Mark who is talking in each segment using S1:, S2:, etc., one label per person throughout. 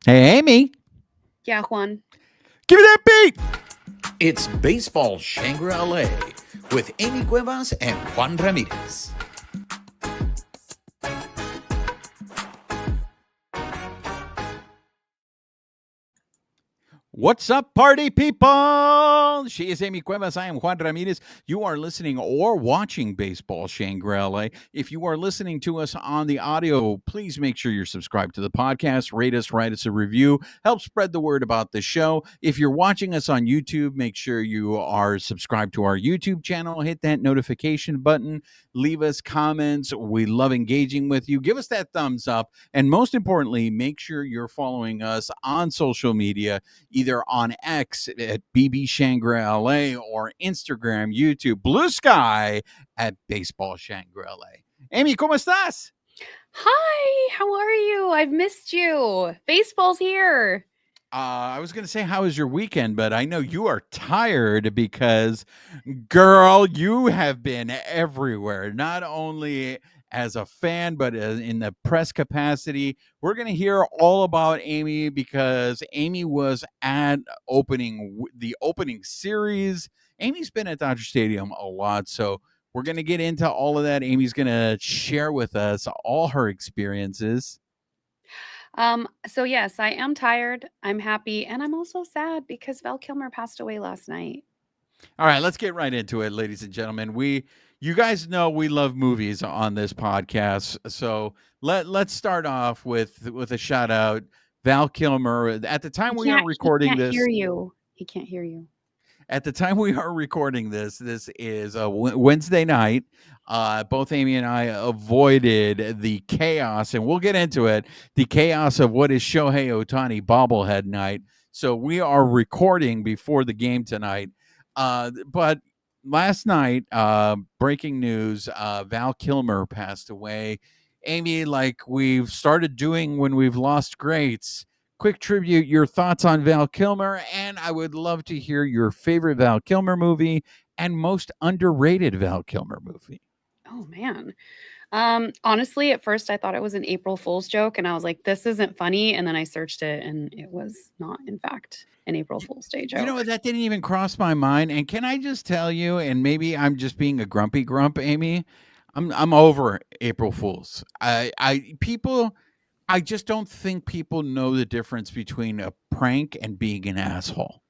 S1: Hey, Amie,
S2: Yeah, Juan.
S1: give me that beat.
S3: It's Baseball Shangri-La with Amie Cuevas and Juan Ramirez.
S1: What's up, party people? She is Amie Cuevas. I am Juan Ramirez. You are listening or watching Baseball Shangri-La. If you are listening to us on the audio, please make sure you're subscribed to the podcast, rate us, write us a review, help spread the word about the show. If you're watching us on YouTube, make sure you are subscribed to our YouTube channel, hit that notification button, leave us comments. We love engaging with you. Give us that thumbs up. And most importantly, make sure you're following us on social media, either on X at BB Shangri-La or Instagram, YouTube, Bluesky at Baseball Shangri-La. Amie, ¿cómo estás?
S2: Hi, how are you? I've missed you. Baseball's here.
S1: I was going to say, how was your weekend? But I know you are tired because, girl, you have been everywhere, not only as a fan, but in the press capacity. We're going to hear all about Amie because Amie was at the opening series. Amie's been at Dodger Stadium a lot. So we're going to get into all of that. Amie's going to share with us all her experiences.
S2: So yes, I am tired. I'm happy, and I'm also sad because Val Kilmer passed away last night.
S1: All right, let's get right into it, ladies and gentlemen. You guys know we love movies on this podcast, so let's start off with a shout out. Val Kilmer. At the time we are
S2: He
S1: recording
S2: can't hear
S1: this,
S2: you. He can't hear you.
S1: this is a Wednesday night. Both Amie and I avoided the chaos, and we'll get into it. The chaos of what is Shohei Ohtani bobblehead night. So we are recording before the game tonight. But last night, breaking news: Val Kilmer passed away. Amie, like we've started doing when we've lost greats, quick tribute, your thoughts on Val Kilmer, and I would love to hear your favorite Val Kilmer movie and most underrated Val Kilmer movie.
S2: Oh man. Honestly, at first I thought it was an April Fool's joke, and I was like, this isn't funny. And then I searched it, and it was not, in fact, an April Fool's Day
S1: You know
S2: joke.
S1: what? That didn't even cross my mind. And can I just tell you, and maybe I'm just being a grumpy grump, Amie. I'm over April Fools. I just don't think people know the difference between a prank and being an asshole.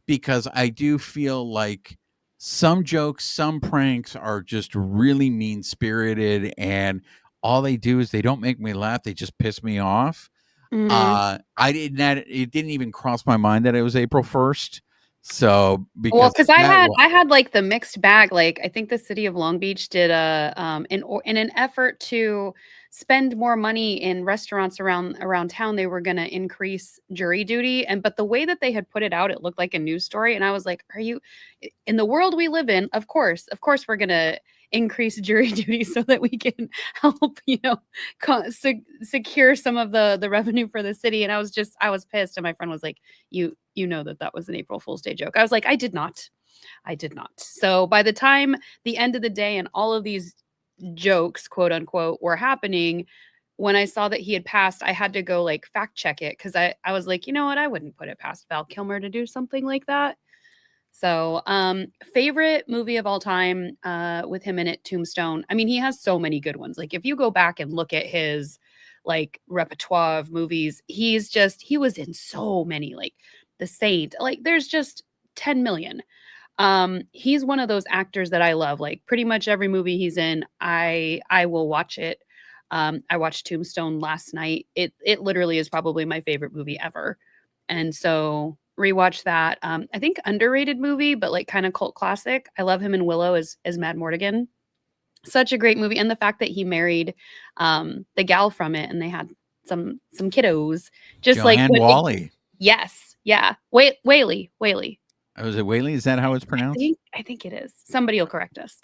S1: Because I do feel like some jokes, some pranks are just really mean spirited, and all they do is they don't make me laugh, they just piss me off.
S2: Mhm.
S1: I didn't that it didn't even cross my mind that it was April 1st. So
S2: Well,
S1: because
S2: because
S1: that
S2: I had, like, the mixed bag, like, I think the city of Long Beach did in an effort to spend more money in restaurants around town, they were gonna increase jury duty, but the way that they had put it out, it looked like a news story, and I was like, "Are you in the world we live in, of course we're gonna increase jury duty so that we can help, secure some of the revenue for the city," and I was pissed, and my friend was like, you know that was an April Fool's Day joke. I was like, I did not. I did not. So by the time the end of the day and all of these jokes, quote unquote, were happening, when I saw that he had passed, I had to go like fact check it because I was like, you know what? I wouldn't put it past Val Kilmer to do something like that. So, favorite movie of all time with him in it, Tombstone. I mean, he has so many good ones. Like, if you go back and look at his like repertoire of movies, he was in so many, like The Saint, like, there's just 10 million. He's one of those actors that I love. Like, pretty much every movie he's in, I will watch it. I watched Tombstone last night. It literally is probably my favorite movie ever. And so rewatch that. I think underrated movie, but like kind of cult classic. I love him in Willow as Mad Mortigan. Such a great movie, and the fact that he married the gal from it, and they had some kiddos. Just like
S1: Joanne
S2: what?
S1: Wally.
S2: Yes, yeah. Wait, Whaley.
S1: Was it Whaley? Is that how it's pronounced?
S2: I think it is. Somebody will correct us.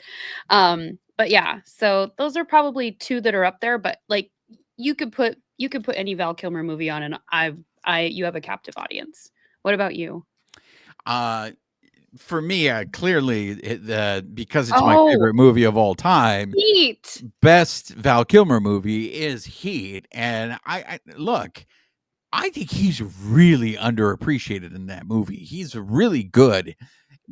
S2: But yeah, so those are probably two that are up there. But like you could put any Val Kilmer movie on, and I you have a captive audience. What about you?
S1: Uh for me, clearly, because it's my
S2: Oh,
S1: favorite movie of all time,
S2: Heat.
S1: best Val Kilmer movie is Heat. And I look, I think he's really underappreciated in that movie. He's really good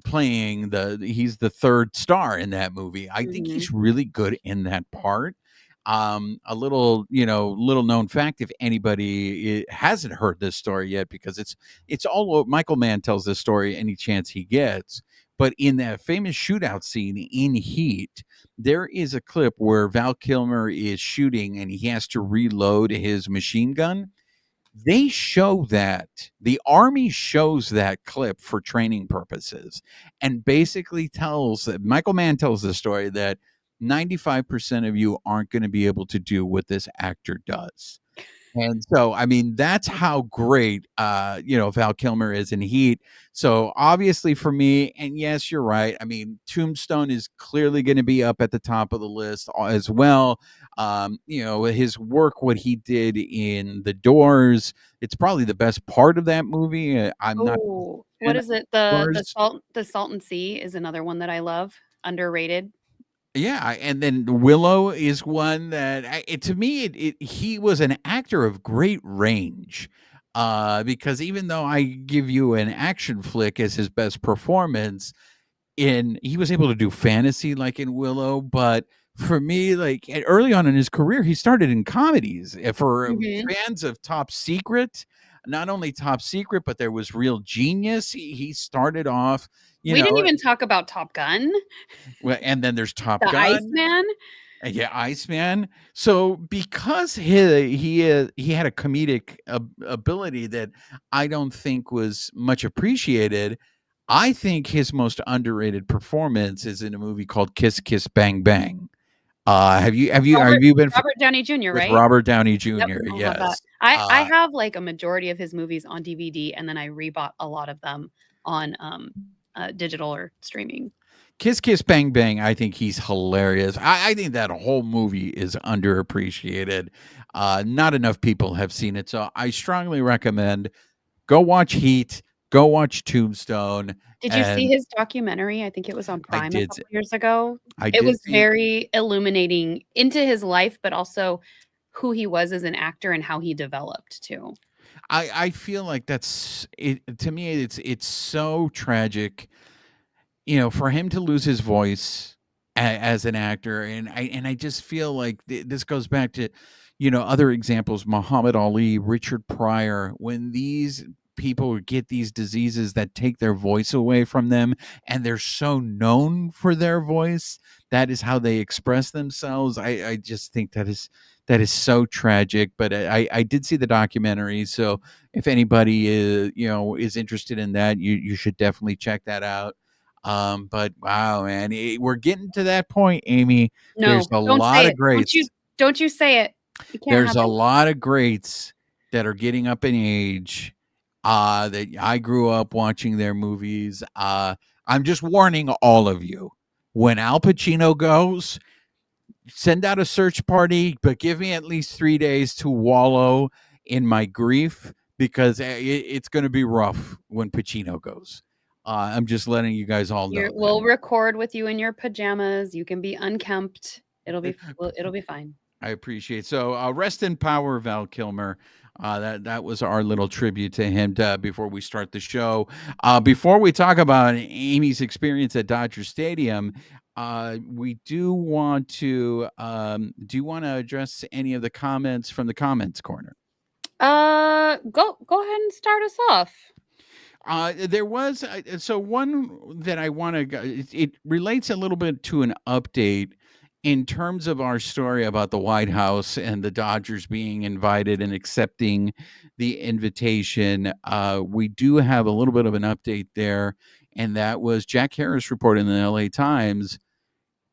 S1: playing he's the third star in that movie. I think
S2: Mhm.
S1: he's really good in that part. A little, little known fact, if anybody hasn't heard this story yet, because it's all Michael Mann tells this story any chance he gets. But in that famous shootout scene in Heat, there is a clip where Val Kilmer is shooting and he has to reload his machine gun. They show that the army shows that clip for training purposes, and basically tells Michael Mann tells the story that 95% of you aren't going to be able to do what this actor does. And so, I mean, that's how great, Val Kilmer is in Heat. So obviously for me, and yes, you're right. I mean, Tombstone is clearly going to be up at the top of the list as well. His work, what he did in The Doors, it's probably the best part of that movie. I'm not
S2: Oh,
S1: a fan
S2: what
S1: of
S2: is it? The
S1: Doors.
S2: Salton Sea is another one that I love. Underrated.
S1: Yeah, and then Willow is one that to me, he was an actor of great range. Because even though I give you an action flick as his best performance, he was able to do fantasy like in Willow, but for me, like early on in his career, he started in comedies. For
S2: Mhm.
S1: fans of Top Secret, not only Top Secret, but there was Real Genius. He started off, you
S2: We didn't
S1: know,
S2: even talk about Top Gun,
S1: and then there's Top
S2: The
S1: Gun.
S2: Iceman.
S1: Yeah, Iceman. So because he had a comedic ability that I don't think was much appreciated, I think his most underrated performance is in a movie called Kiss Kiss Bang Bang. Have
S2: Robert
S1: you been
S2: Robert Downey Jr.,
S1: with
S2: right?
S1: Robert Downey
S2: Yep,
S1: Jr.?
S2: I'll have that.
S1: Yes.
S2: I have, like, a majority of his movies on DVD, and then I rebought a lot of them on, digital or streaming.
S1: Kiss Kiss Bang Bang, I think he's hilarious. I think that whole movie is underappreciated. Not enough people have seen it, so I strongly recommend go watch Heat, go watch Tombstone,
S2: Did you see
S1: and
S2: his documentary? I think it was on
S1: I
S2: Prime a
S1: did
S2: couple years ago.
S1: I
S2: It
S1: did
S2: was
S1: see
S2: very illuminating into his life, but also who he was as an actor and how he developed too.
S1: I feel like that's it to me. It's so tragic, for him to lose his voice as an actor, and I just feel like this goes back to, other examples: Muhammad Ali, Richard Pryor. When these people get these diseases that take their voice away from them, and they're so known for their voice, that is how they express themselves. I just think that is so tragic. But I did see the documentary, so if anybody is interested in that, you should definitely check that out. But wow, man, we're getting to that point, Amy. There's
S2: No,
S1: a
S2: don't say
S1: lot of
S2: it.
S1: greats.
S2: Don't you say it. You can't
S1: There's
S2: have
S1: a
S2: it.
S1: lot of greats that are getting up in age. That I grew up watching their movies. I'm just warning all of you. When Al Pacino goes, send out a search party, but give me at least 3 days to wallow in my grief, because it's going to be rough when Pacino goes. I'm just letting you guys all know that.
S2: We'll record with you in your pajamas. You can be unkempt. It'll be fine.
S1: I appreciate. So rest in power, Val Kilmer. That was our little tribute to him before we start the show. Before we talk about Amy's experience at Dodger Stadium, we do want to address any of the comments from the comments corner?
S2: Go ahead and start us off.
S1: There was so one that I want to. It relates a little bit to an update in terms of our story about the White House and the Dodgers being invited and accepting the invitation. We do have a little bit of an update there, and that was Jack Harris reported in the L.A. Times.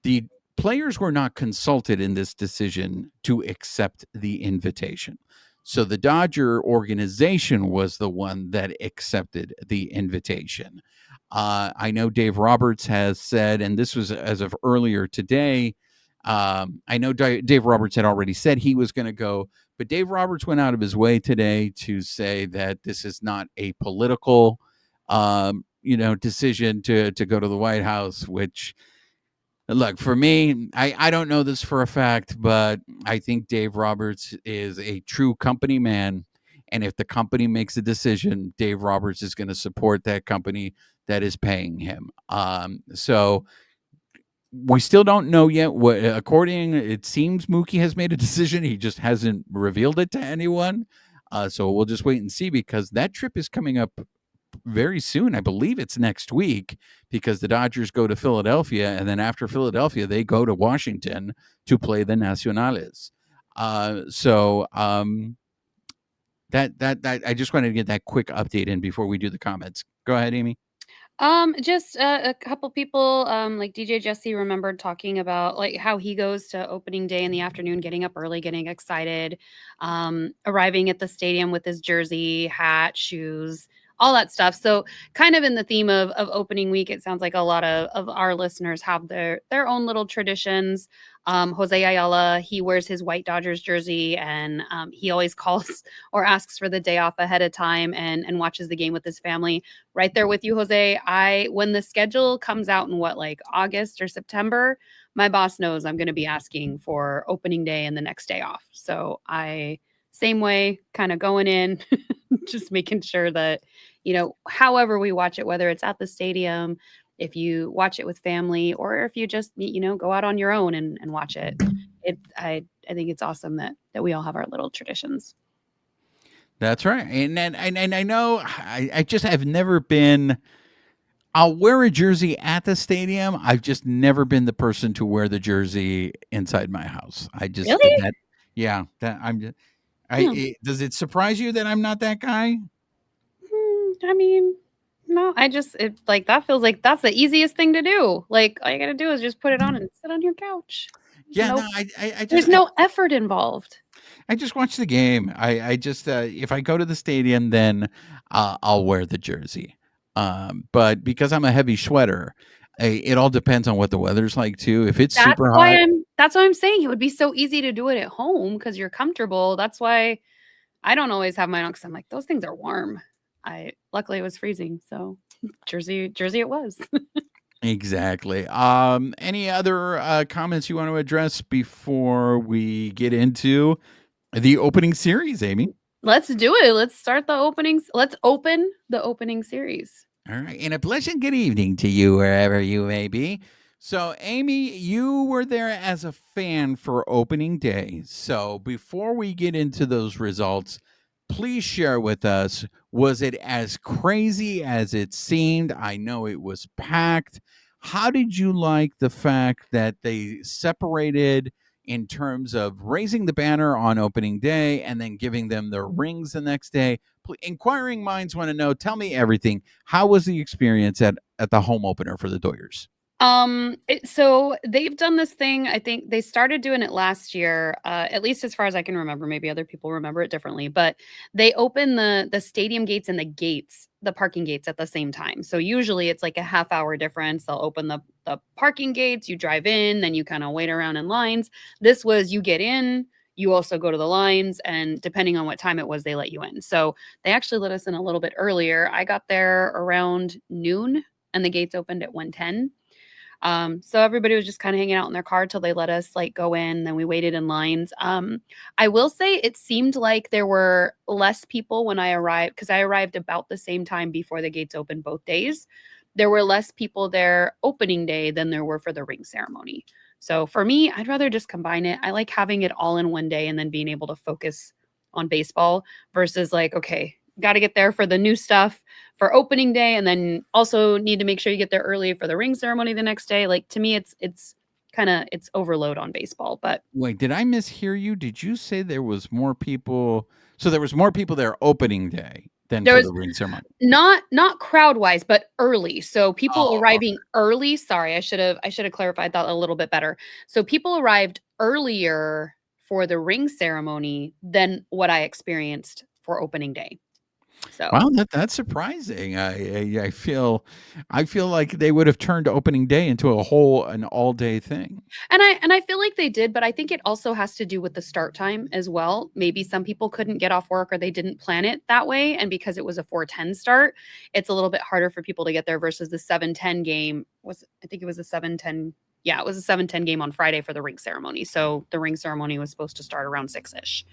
S1: The players were not consulted in this decision to accept the invitation. So the Dodger organization was the one that accepted the invitation. I know Dave Roberts has said, and this was as of earlier today. I know Dave Roberts had already said he was going to go, but Dave Roberts went out of his way today to say that this is not a political, decision to go to the White House, which, look, for me, I don't know this for a fact, but I think Dave Roberts is a true company man. And if the company makes a decision, Dave Roberts is going to support that company that is paying him. So we still don't know yet what, according, it seems Mookie has made a decision. He just hasn't revealed it to anyone. So we'll just wait and see, because that trip is coming up very soon. I believe it's next week, because the Dodgers go to Philadelphia, and then after Philadelphia, they go to Washington to play the Nacionales. That I just wanted to get that quick update in before we do the comments. Go ahead, Amie.
S2: Just a couple people, like DJ Jesse remembered talking about like how he goes to opening day in the afternoon, getting up early, getting excited, arriving at the stadium with his jersey, hat, shoes, all that stuff. So kind of in the theme of opening week, it sounds like a lot of our listeners have their own little traditions. Jose Ayala, he wears his white Dodgers jersey, and he always calls or asks for the day off ahead of time and watches the game with his family. Right there with you, Jose. When the schedule comes out in like August or September, my boss knows I'm going to be asking for opening day and the next day off. So same way, kind of going in, just making sure that, however we watch it, whether it's at the stadium, if you watch it with family, or if you just, go out on your own and watch it. I think it's awesome that we all have our little traditions.
S1: That's right. And I know I just have never been. I'll wear a jersey at the stadium. I've just never been the person to wear the jersey inside my house. I just
S2: Really?
S1: that. Yeah, that I'm just. Does it surprise you that I'm not that guy?
S2: I mean, no, that feels like that's the easiest thing to do. Like all you gotta do is just put it on and sit on your couch.
S1: Yeah,
S2: Nope.
S1: no, I just
S2: There's no effort involved.
S1: I just watch the game. I just if I go to the stadium, then I'll wear the jersey. But because I'm a heavy sweater, it all depends on what the weather's like too. If it's super hot,
S2: That's why I'm saying it would be so easy to do it at home because you're comfortable. That's why I don't always have mine on because I'm like, those things are warm. Luckily it was freezing, so jersey it was.
S1: exactly. Any other comments you want to address before we get into the opening series, Amie?
S2: Let's do it. Let's start the openings. Let's open the opening series.
S1: All right. And a pleasant good evening to you, wherever you may be. So, Amie, you were there as a fan for opening day. So, before we get into those results, please share with us, was it as crazy as it seemed? I know it was packed. How did you like the fact that they separated in terms of raising the banner on opening day and then giving them their rings the next day? Inquiring minds want to know. Tell me everything. How was the experience at the home opener for the Doyers?
S2: So they've done this thing. I think they started doing it last year, at least as far as I can remember. Maybe other people remember it differently, but they open the stadium gates and the parking gates at the same time. So usually it's like a half-hour difference. They'll open the parking gates, you drive in, then you kind of wait around in lines. This was you get in, you also go to the lines, and depending on what time it was, they let you in. So they actually let us in a little bit earlier. I got there around noon, and the gates opened at 1:10. So everybody was just kind of hanging out in their car till they let us go in. Then we waited in lines. I will say it seemed like there were less people when I arrived, because I arrived about the same time before the gates opened both days. There were less people there opening day than there were for the ring ceremony. So for me, I'd rather just combine it. I like having it all in one day and then being able to focus on baseball versus okay, got to get there for the new stuff for opening day, and then also need to make sure you get there early for the ring ceremony the next day. To me, it's overload on baseball. But
S1: wait, did I mishear you? Did you say there was more people? So there was more people there opening day than for the ring ceremony.
S2: Not crowd wise, but early. So people arriving early. Sorry, I should have clarified that a little bit better. So people arrived earlier for the ring ceremony than what I experienced for opening day. So
S1: wow, that's surprising. I feel like they would have turned opening day into an all day thing.
S2: And I feel like they did, but I think it also has to do with the start time as well. Maybe some people couldn't get off work or they didn't plan it that way, and because it was a 4:10 start, it's a little bit harder for people to get there versus the 7:10 game. I think it was a 7:10. Yeah, it was a 7:10 game on Friday for the ring ceremony. So the ring ceremony was supposed to start around 6-ish.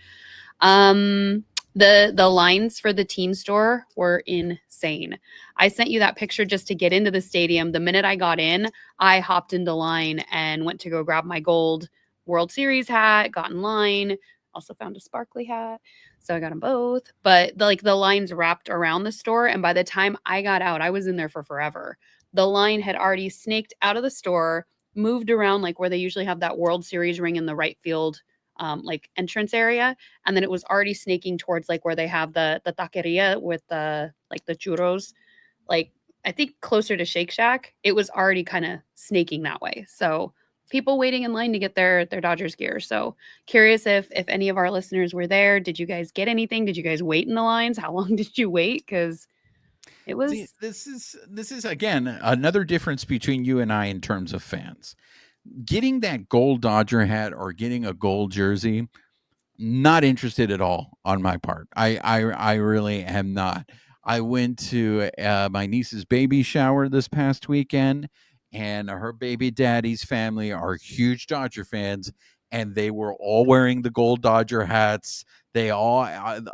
S2: The lines for the team store were insane. I sent you that picture just to get into the stadium. The minute I got in, I hopped into line and went to go grab my gold World Series hat, got in line, also found a sparkly hat. So I got them both. But the lines wrapped around the store. And by the time I got out, I was in there for forever. The line had already snaked out of the store, moved around like where they usually have that World Series ring in the right field like entrance area, and then it was already snaking towards like where they have the taqueria with the like the churros, like I think closer to Shake Shack. It was already kind of snaking that way. So people waiting in line to get their Dodgers gear. So curious if any of our listeners were there. Did you guys get anything? Did you guys wait in the lines? How long did you wait? Because it was
S1: See, this is again another difference between you and I in terms of fans. Getting that gold Dodger hat or getting a gold jersey, not interested at all on my part. I really am not. I went to my niece's baby shower this past weekend, and her baby daddy's family are huge Dodger fans, and they were all wearing the gold Dodger hats. They all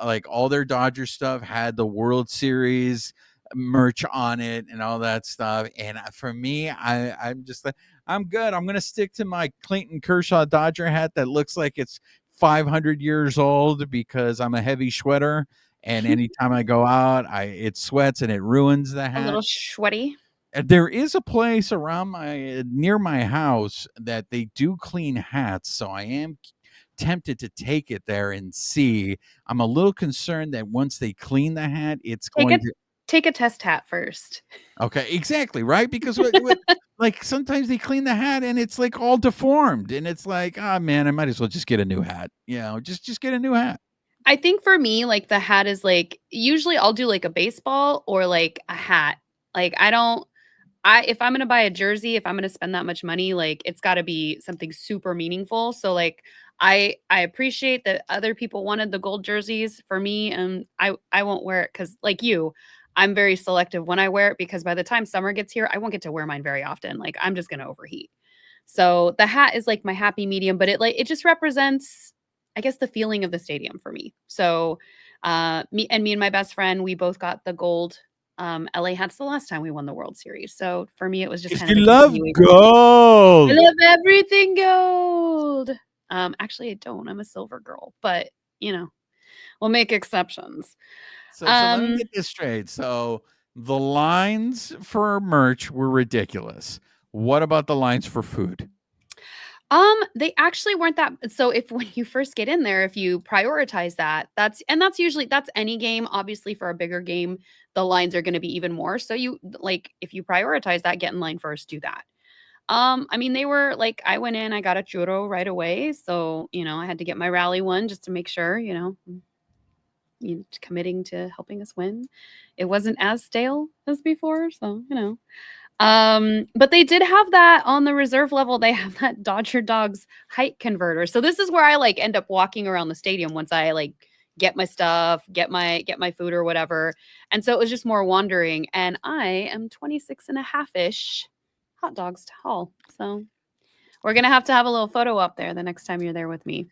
S1: like all their Dodger stuff had the World Series merch on it and all that stuff. And for me, I'm just like, I'm good. I'm gonna stick to my Clayton Kershaw Dodger hat that looks like it's 500 years old because I'm a heavy sweater, and anytime I go out, it sweats and it ruins the
S2: a
S1: hat.
S2: little sweaty.
S1: There is a place around near my house that they do clean hats, so I am tempted to take it there and see. I'm a little concerned that once they clean the hat, it's going to
S2: Take a test hat first.
S1: Okay, exactly, right? Because what like sometimes they clean the hat and it's like all deformed, and it's like, oh man, I might as well just get a new hat. Just get a new hat.
S2: I think for me, like the hat is like usually I'll do like a baseball or like a hat. Like if I'm gonna buy a jersey, if I'm gonna spend that much money, like it's gotta be something super meaningful. So like I appreciate that other people wanted the gold jerseys for me, and I won't wear it because like you, I'm very selective when I wear it because by the time summer gets here, I won't get to wear mine very often. Like I'm just gonna overheat. So the hat is like my happy medium, but it just represents, I guess, the feeling of the stadium for me. So me and my best friend, we both got the gold LA hats the last time we won the World Series. So for me, it was just
S1: If
S2: kind
S1: you
S2: of a
S1: love
S2: continuation. I
S1: gold.
S2: love everything gold. Actually, I don't. I'm a silver girl, but we'll make exceptions.
S1: So let me get this straight. So the lines for merch were ridiculous. What about the lines for food?
S2: They actually weren't that so if when you first get in there, if you prioritize that, that's usually that's any game. Obviously, for a bigger game, the lines are going to be even more. So you like if you prioritize that, get in line first, do that. I mean, they were like I went in, I got a churro right away. So, I had to get my rally one just to make sure, committing to helping us win. It wasn't as stale as before, so. But they did have that on the reserve level. They have that Dodger Dogs height converter. So this is where I like end up walking around the stadium once I like get my stuff, get my food or whatever. And so it was just more wandering. And I am 26 and a half-ish hot dogs tall. So we're gonna have to have a little photo up there the next time you're there with me.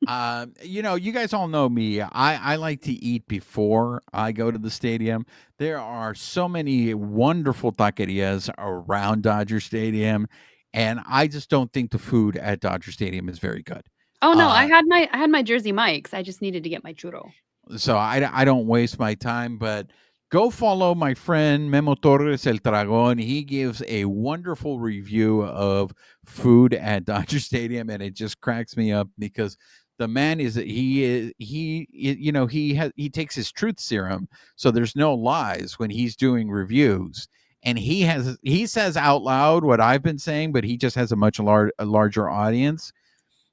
S1: You guys all know me. I like to eat before I go to the stadium. There are so many wonderful taquerias around Dodger Stadium, and I just don't think the food at Dodger Stadium is very good.
S2: Oh no,
S1: Uh,
S2: I had my Jersey Mike's. I just needed to get my churro.
S1: so I don't waste my time, but go follow my friend Memo Torres El Dragon. He gives a wonderful review of food at Dodger Stadium, and it just cracks me up because the man he takes his truth serum, so there's no lies when he's doing reviews. And he says out loud what I've been saying, but he just has a much larger audience.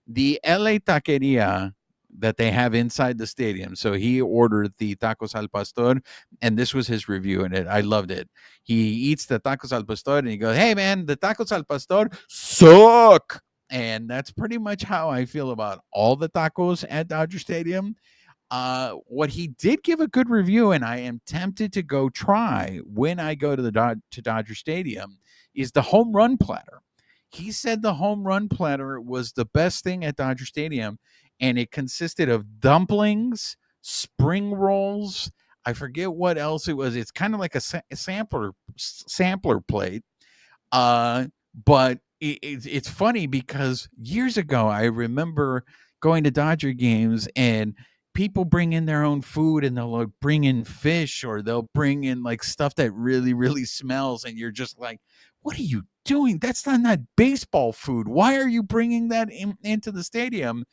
S1: The LA taqueria that they have inside the stadium. So he ordered the tacos al pastor, and this was his review, and I loved it. He eats the tacos al pastor, and he goes, "Hey man, the tacos al pastor suck." And that's pretty much how I feel about all the tacos at Dodger Stadium. What he did give a good review, and I am tempted to go try when I go to to Dodger Stadium, is the home run platter. He said the home run platter was the best thing at Dodger Stadium, and it consisted of dumplings, spring rolls. I forget what else it was. It's kind of like a sampler plate. But it's funny because years ago, I remember going to Dodger games and people bring in their own food and they'll like bring in fish or they'll bring in like stuff that really, really smells. And you're just like, what are you doing? That's not baseball food. Why are you bringing that into the stadium?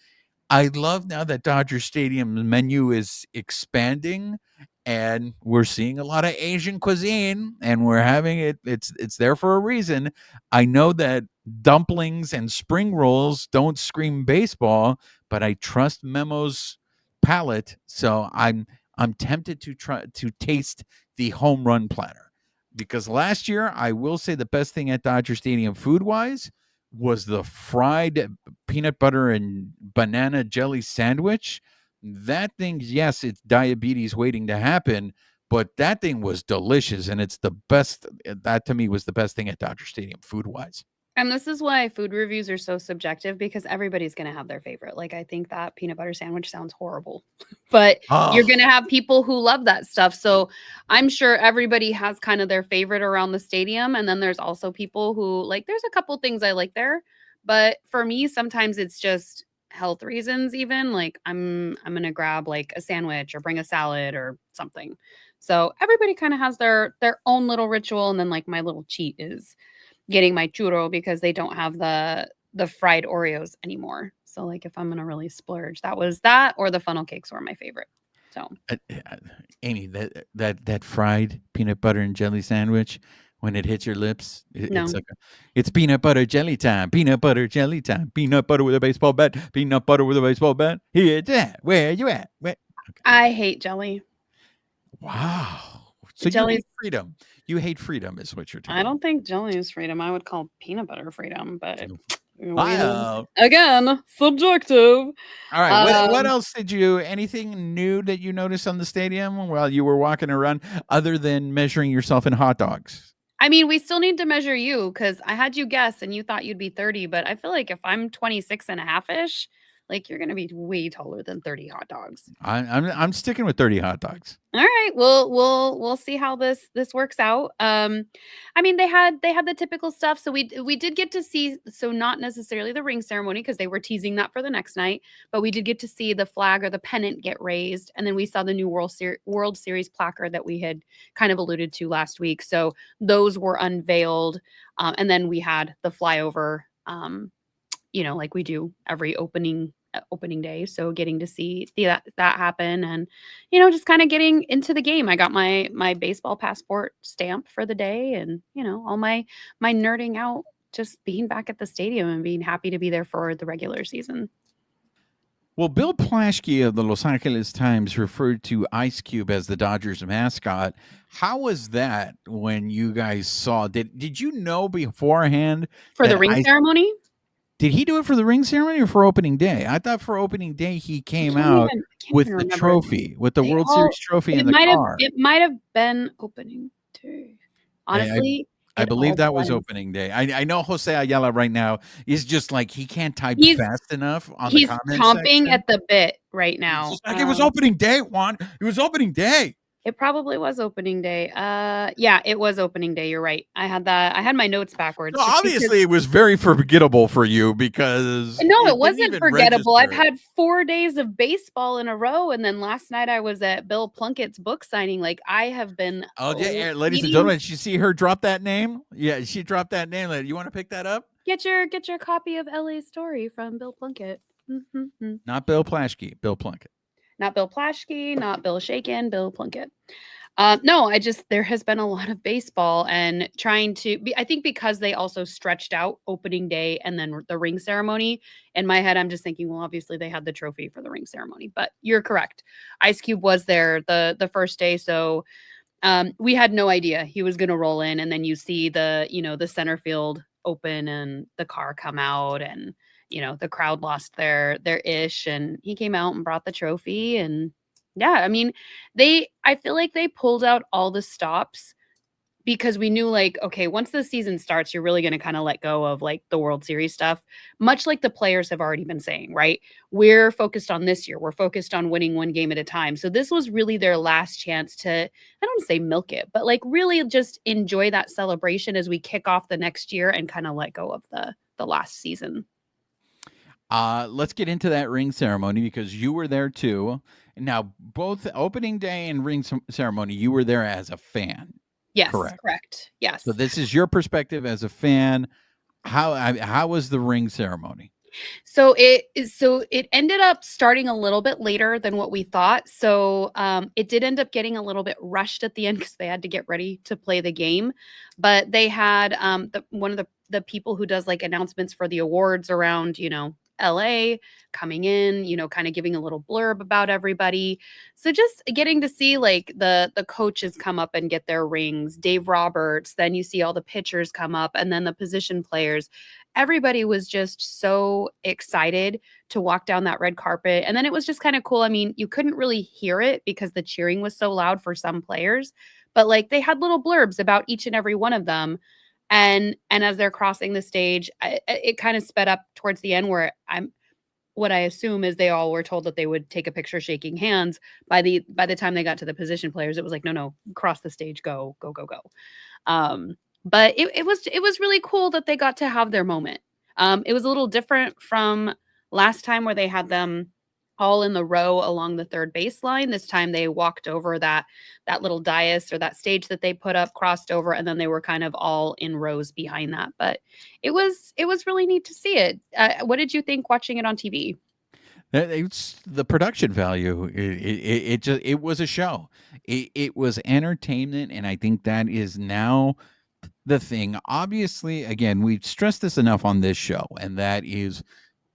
S1: I love now that Dodger Stadium's menu is expanding and we're seeing a lot of Asian cuisine and we're having it's there for a reason. I know that dumplings and spring rolls don't scream baseball, but I trust Memo's palate, so I'm tempted to try to taste the home run platter. Because last year, I will say the best thing at Dodger Stadium food-wise was the fried peanut butter and banana jelly sandwich. That thing, yes, it's diabetes waiting to happen, but that thing was delicious, and it's the best. That to me was the best thing at Dodger Stadium, food wise.
S2: And this is why food reviews are so subjective because everybody's going to have their favorite. Like, I think that peanut butter sandwich sounds horrible, but you're going to have people who love that stuff. So I'm sure everybody has kind of their favorite around the stadium. And then there's also people who like, there's a couple things I like there. But for me, sometimes it's just health reasons, even like I'm going to grab like a sandwich or bring a salad or something. So everybody kind of has their own little ritual. And then like my little cheat is getting my churro because they don't have the fried Oreos anymore. So like if I'm gonna really splurge, that was that or the funnel cakes were my favorite. So
S1: Amie, that fried peanut butter and jelly sandwich when it hits your lips,
S2: no,
S1: it's peanut butter jelly time. Peanut butter jelly time. Peanut butter with a baseball bat. Peanut butter with a baseball bat. Here's that. Where you at? Where? Okay.
S2: I hate jelly.
S1: Wow. So you
S2: Jelly.
S1: hate freedom. You hate freedom is what you're telling
S2: I
S1: me.
S2: don't think jelly is freedom. I would call peanut butter freedom, but
S1: Wow.
S2: again, subjective.
S1: All right. What
S2: Um,
S1: else did you? Anything new that you noticed on the stadium while you were walking around, other than measuring yourself in hot dogs?
S2: I mean, we still need to measure you because I had you guess and you thought you'd be 30, but I feel like if I'm 26 and a half-ish, like you're gonna be way taller than 30 hot dogs.
S1: I'm sticking with 30 hot dogs.
S2: All right. We'll see how this works out. I mean they had the typical stuff. So we did get to see, so not necessarily the ring ceremony because they were teasing that for the next night, but we did get to see the flag or the pennant get raised, and then we saw the new World Series placard that we had kind of alluded to last week. So those were unveiled, and then we had the flyover. Like we do every opening day. So getting to see that happen and just kind of getting into the game. I got my baseball passport stamp for the day and all my nerding out, just being back at the stadium and being happy to be there for the regular season.
S1: Well, Bill Plaschke of the Los Angeles Times referred to Ice Cube as the Dodgers mascot. How was that when you guys saw? Did you know beforehand
S2: For the
S1: that
S2: ring ceremony?
S1: did he do it for the ring ceremony or for opening day? I thought for opening day he came out
S2: I can't
S1: with
S2: even
S1: the
S2: remember.
S1: trophy, with the
S2: They
S1: World
S2: all-
S1: Series trophy in the car.
S2: It might have been opening day. Honestly,
S1: I
S2: it
S1: believe
S2: all
S1: that was
S2: blends.
S1: opening day. I know Jose Ayala right now is just like he can't type
S2: He's-
S1: fast enough on the
S2: He's
S1: comment
S2: chomping
S1: section.
S2: at the bit right
S1: He's
S2: now.
S1: just like, it was opening day, Juan. It was opening day.
S2: It probably was opening day. Yeah, it was opening day. You're right. I had my notes backwards.
S1: So
S2: just because-
S1: obviously, it was very forgettable for you because
S2: No, it
S1: didn't
S2: wasn't
S1: even
S2: forgettable. I've
S1: register.
S2: had 4 days of baseball in a row, and then last night I was at Bill Plunkett's book signing. Like I have been.
S1: Oh yeah, ladies and gentlemen, did you see her drop that name? Yeah, she dropped that name. You want to pick that up?
S2: Get your copy of LA's Story from Bill Plunkett. Mm-hmm.
S1: Not Bill Plaschke, Bill Plunkett.
S2: Not Bill Plaschke, not Bill Shaken, Bill Plunkett. No, there has been a lot of baseball and trying to be, I think because they also stretched out opening day and then the ring ceremony. In my head, I'm just thinking, well, obviously they had the trophy for the ring ceremony, but you're correct. Ice Cube was there the first day. So we had no idea he was going to roll in. And then you see the center field open and the car come out and, the crowd lost their ish and he came out and brought the trophy. And yeah, I mean, I feel like they pulled out all the stops because we knew like, okay, once the season starts, you're really going to kind of let go of like the World Series stuff, much like the players have already been saying, right? We're focused on this year. We're focused on winning one game at a time. So this was really their last chance to, I don't say milk it, but like really just enjoy that celebration as we kick off the next year and kind of let go of the last season.
S1: Let's get into that ring ceremony because you were there too. Now, both opening day and ring ceremony, you were there as a fan.
S2: Yes,
S1: Correct.
S2: correct. Yes.
S1: So this is your perspective as a fan. How was the ring ceremony?
S2: So it ended up starting a little bit later than what we thought. So it did end up getting a little bit rushed at the end because they had to get ready to play the game. But they had one of the people who does like announcements for the awards around, LA coming in, kind of giving a little blurb about everybody. So just getting to see like the coaches come up and get their rings, Dave Roberts, then you see all the pitchers come up and then the position players. Everybody was just so excited to walk down that red carpet. And then it was just kind of cool. I mean, you couldn't really hear it because the cheering was so loud for some players, but like they had little blurbs about each and every one of them. And as they're crossing the stage, it kind of sped up towards the end where what I assume is they all were told that they would take a picture shaking hands. By the time they got to the position players, it was like, no, cross the stage, go. But it was really cool that they got to have their moment. It was a little different from last time where they had them all in the row along the third baseline. This time they walked over that little dais or that stage that they put up, crossed over, and then they were kind of all in rows behind that. But it was really neat to see it. What did you think watching it on TV?
S1: It's the production value. It was a show. It was entertainment, and I think that is now the thing. Obviously, again, we've stressed this enough on this show, and that is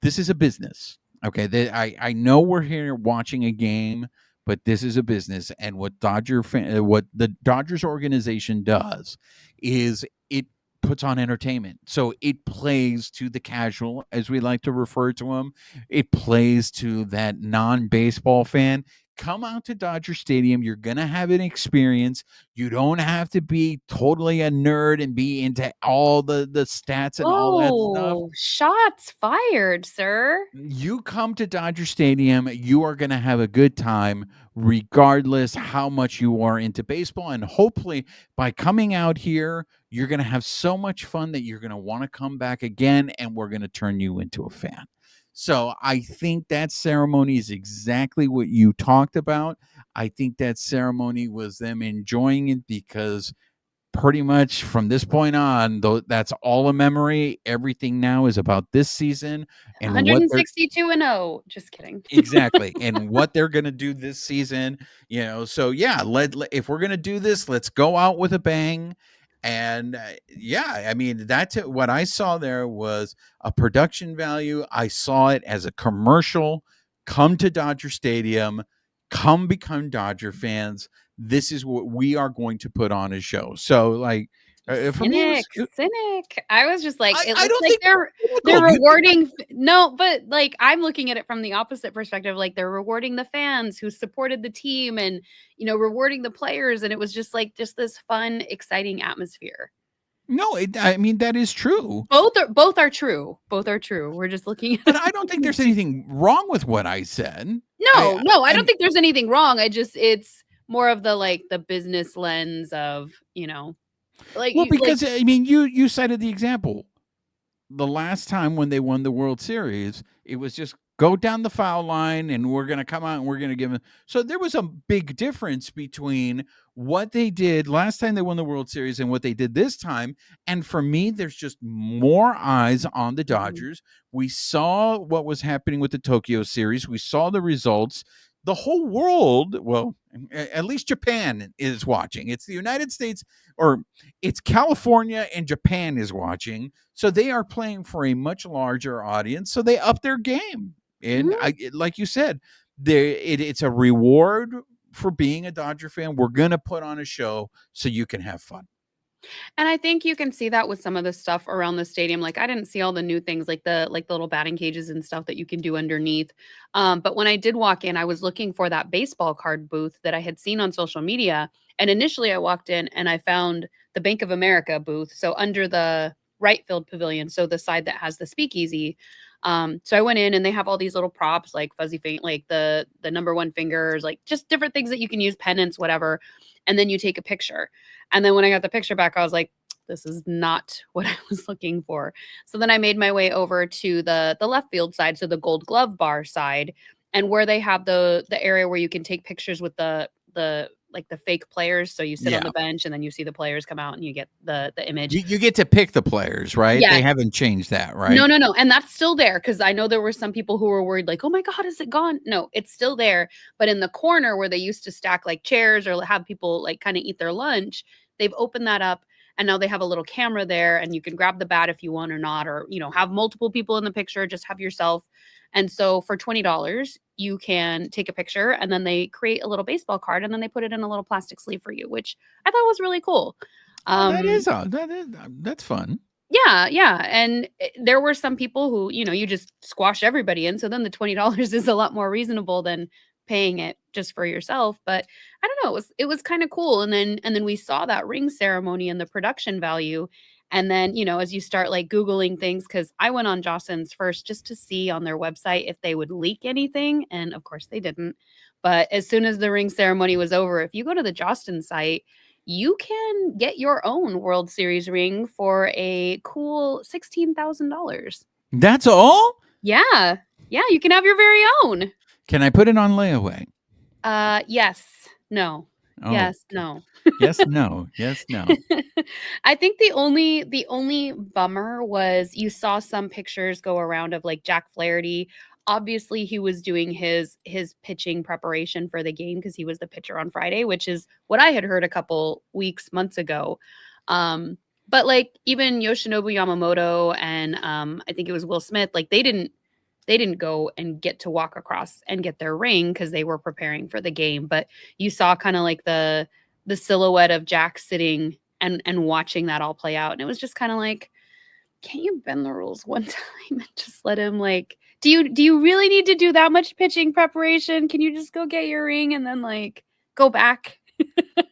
S1: this is a business. Okay, I know we're here watching a game, but this is a business, and what what the Dodgers organization does is it puts on entertainment. So it plays to the casual, as we like to refer to them. It plays to that non-baseball fan. Come out to Dodger Stadium. You're gonna have an experience. You don't have to be totally a nerd and be into all the stats and all that stuff.
S2: Oh, shots fired, sir.
S1: You come to Dodger Stadium, you are going to have a good time regardless how much you are into baseball, and hopefully by coming out here you're going to have so much fun that you're going to want to come back again, and we're going to turn you into a fan. So I think that ceremony is exactly what you talked about. I think that ceremony was them enjoying it because pretty much from this point on, though, that's all a memory. Everything now is about this season and what they're
S2: 162-0. Just kidding.
S1: exactly and what they're going to do this season. So yeah, if we're going to do this, let's go out with a bang. And yeah, I mean, that's it. What I saw there was a production value. I saw it as a commercial. Come to Dodger Stadium, come become Dodger fans. This is what we are going to put on a show. So like for me,
S2: Cynic. I was just like, it
S1: I
S2: looks
S1: don't
S2: like
S1: think
S2: they're rewarding. No, but like I'm looking at it from the opposite perspective. Like they're rewarding the fans who supported the team and rewarding the players, and it was just this fun, exciting atmosphere.
S1: No, I mean that is true.
S2: Both are true. Both are true. We're just looking at
S1: But I don't think there's anything wrong with what I said.
S2: No, I don't think there's anything wrong. It's more of the business lens of,
S1: because I mean you cited the example. The last time when they won the World Series, it was just go down the foul line and we're going to come out and we're going to give them. So there was a big difference between what they did last time they won the World Series and what they did this time. And for me, there's just more eyes on the Dodgers. We saw what was happening with the Tokyo series. We saw the results. The whole world, well, at least Japan is watching. It's the United States, or it's California and Japan is watching. So they are playing for a much larger audience. So they up their game. And like you said, it's a reward for being a Dodger fan. We're going to put on a show so you can have fun.
S2: And I think you can see that with some of the stuff around the stadium. Like I didn't see all the new things like the little batting cages and stuff that you can do underneath. But when I did walk in, I was looking for that baseball card booth that I had seen on social media. And initially I walked in and I found the Bank of America booth. So under the right field pavilion, so the side that has the speakeasy. So I went in and they have all these little props like fuzzy feet, like the number one fingers, like just different things that you can use, pennants, whatever. And then you take a picture. And then when I got the picture back, I was like, this is not what I was looking for. So then I made my way over to the left field side, so the Gold Glove bar side, and where they have the area where you can take pictures with the like the fake players. So you sit on
S1: Yeah.
S2: the bench and then you see the players come out and you get the image.
S1: You get to pick the players, right?
S2: Yeah.
S1: They haven't changed that, right?
S2: No. And that's still there because I know there were some people who were worried, like, oh my God, is it gone? No, it's still there. But in the corner where they used to stack like chairs or have people like kind of eat their lunch, they've opened that up. And now they have a little camera there and you can grab the bat if you want or not, or, have multiple people in the picture, just have yourself. And so for $20, you can take a picture and then they create a little baseball card and then they put it in a little plastic sleeve for you, which I thought was really cool.
S1: That's fun.
S2: Yeah. And there were some people who, you just squash everybody in. So then the $20 is a lot more reasonable than paying it just for yourself. But I don't know, it was kind of cool. And then we saw that ring ceremony and the production value. And then, as you start like Googling things, because I went on Jostens first just to see on their website if they would leak anything. And of course they didn't. But as soon as the ring ceremony was over, if you go to the Jostens site, you can get your own World Series ring for a cool $16,000.
S1: That's all?
S2: Yeah. Yeah, you can have your very own.
S1: Can I put it on layaway?
S2: Yes. No.
S1: Oh,
S2: yes, no.
S1: Yes, no. Yes, no.
S2: I think the only bummer was you saw some pictures go around of like Jack Flaherty. Obviously, he was doing his pitching preparation for the game because he was the pitcher on Friday, which is what I had heard a couple months ago. But like even Yoshinobu Yamamoto and I think it was Will Smith, like they didn't go and get to walk across and get their ring because they were preparing for the game. But you saw kind of like the silhouette of Jack sitting and watching that all play out. And it was just kind of like, can't you bend the rules one time and just let him like, do you really need to do that much pitching preparation? Can you just go get your ring and then like go back?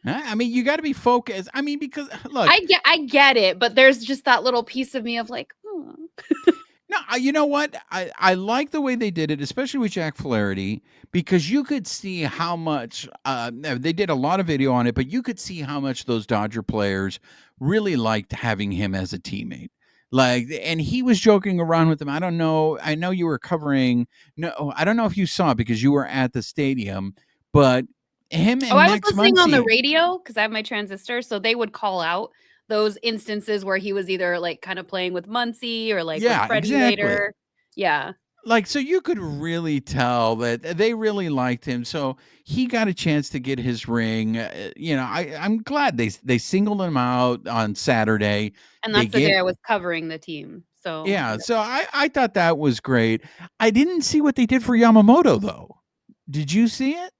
S1: I mean, you got to be focused. I mean, because look,
S2: I get it, but there's just that little piece of me of like, oh.
S1: No, you know what? I like the way they did it, especially with Jack Flaherty, because you could see how much they did a lot of video on it, but you could see how much those Dodger players really liked having him as a teammate. Like, and he was joking around with them. I don't know. I know you were covering. No, I don't know if you saw it because you were at the stadium, but him and
S2: I was
S1: Max
S2: listening on the
S1: Muncy.
S2: radio because I have my transistor, so they would call out those instances where he was either like kind of playing with Muncy or like with
S1: Yeah,
S2: Freddie
S1: exactly.
S2: later. Yeah.
S1: Like, so you could really tell that they really liked him. So he got a chance to get his ring. I'm glad they singled him out on Saturday.
S2: And
S1: They
S2: that's the
S1: gave,
S2: day I was covering the team. So
S1: yeah. So I thought that was great. I didn't see what they did for Yamamoto though. Did you see it?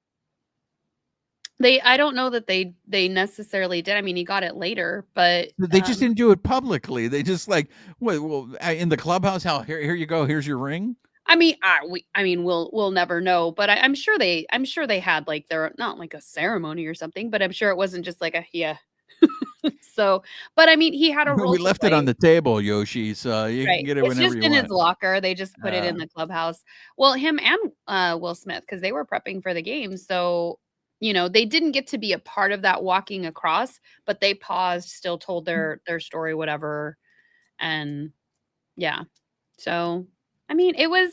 S2: I don't know that they necessarily did. I mean, he got it later, but
S1: They just didn't do it publicly. They just like, well, in the clubhouse. How here you go. Here's your ring.
S2: I mean, we'll never know, but I'm sure they had like their not like a ceremony or something, but I'm sure it wasn't just like a yeah. So, but I mean, he had a role.
S1: We
S2: to
S1: left
S2: play.
S1: it on the table, Yoshi, so you can
S2: Right.
S1: get it
S2: It's
S1: whenever
S2: just
S1: you
S2: in
S1: want.
S2: his locker. They just put it in the clubhouse. Well, him and Will Smith, because they were prepping for the game. So, they didn't get to be a part of that walking across, but they paused, still told their story, whatever. And yeah. So, I mean, it was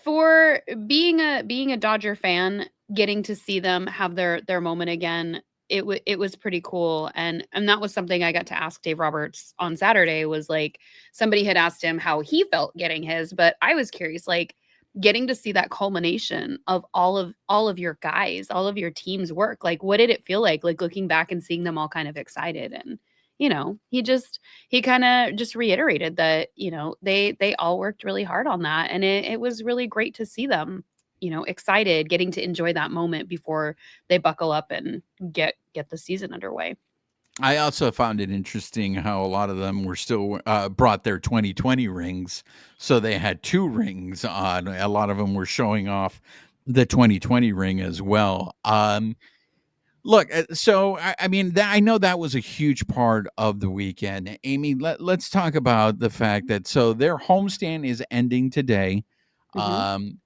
S2: for being a Dodger fan, getting to see them have their moment again. It was pretty cool, and that was something I got to ask Dave Roberts on Saturday. Was like somebody had asked him how he felt getting his, but I was curious, like getting to see that culmination of all of your guys, all of your team's work. Like, what did it feel like looking back and seeing them all kind of excited? And he kind of just reiterated that they all worked really hard on that, and it was really great to see them excited, getting to enjoy that moment before they buckle up and get the season underway.
S1: I also found it interesting how a lot of them were still brought their 2020 rings, so they had 2 rings on. A lot of them were showing off the 2020 ring as well. Look, so I mean, I know that was a huge part of the weekend. Amie, let's talk about the fact that so their homestand is ending today,
S2: Hmm.
S1: um,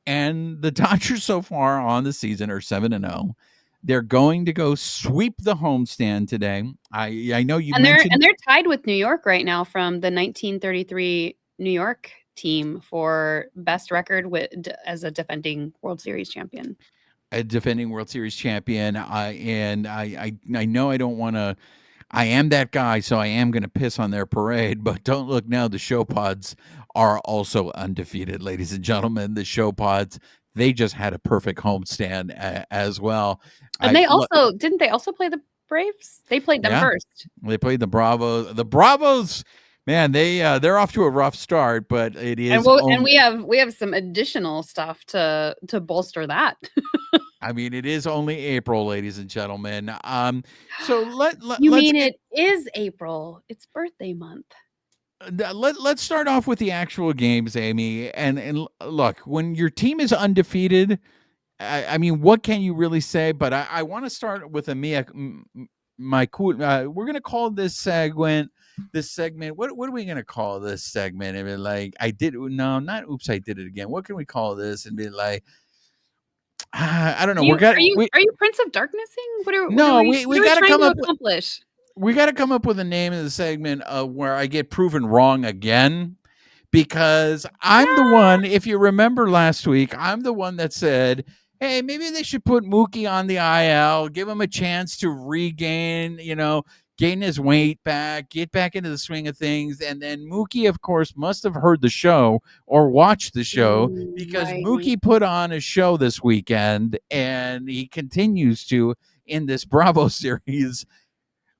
S1: and the Dodgers so far on the season are 7-0. They're going to go sweep the homestand today. I know you
S2: And
S1: mentioned
S2: they're tied with New York right now from the 1933 New York team for best record as a defending World Series champion.
S1: a defending World Series champion. I know I don't want to. I am that guy, so I am going to piss on their parade. But don't look now. The show pods are also undefeated, ladies and gentlemen. The show pods, they just had a perfect homestand as well.
S2: And didn't they also play the Braves? They played them
S1: Yeah,
S2: first.
S1: they played the Bravos. The Bravos, man, they're off to a rough start, but it is
S2: And
S1: only.
S2: we have some additional stuff to bolster that.
S1: I mean, it is only April, ladies and gentlemen. So
S2: You
S1: let's
S2: mean
S1: get
S2: it is April? It's birthday month.
S1: let's start off with the actual games, Amie. And look, when your team is undefeated, I mean, what can you really say? But I want to start with my cool. We're gonna call this segment. This segment. What are we gonna call this segment? I mean, like I did. No, not. Oops, I did it again. What can we call this? And be like, I don't know.
S2: Are you Prince of Darknessing?
S1: No,
S2: What
S1: we
S2: are we
S1: got to
S2: trying
S1: come
S2: to
S1: up with
S2: accomplish?
S1: a name of the segment where I get proven wrong again because I'm the one. If you remember last week, I'm the one that said, "Hey, maybe they should put Mookie on the IL, give him a chance to regain, gain his weight back, get back into the swing of things." And then Mookie, of course, must have heard the show or watched the show because
S2: Right.
S1: Mookie put on a show this weekend, and he continues to in this Bravo series.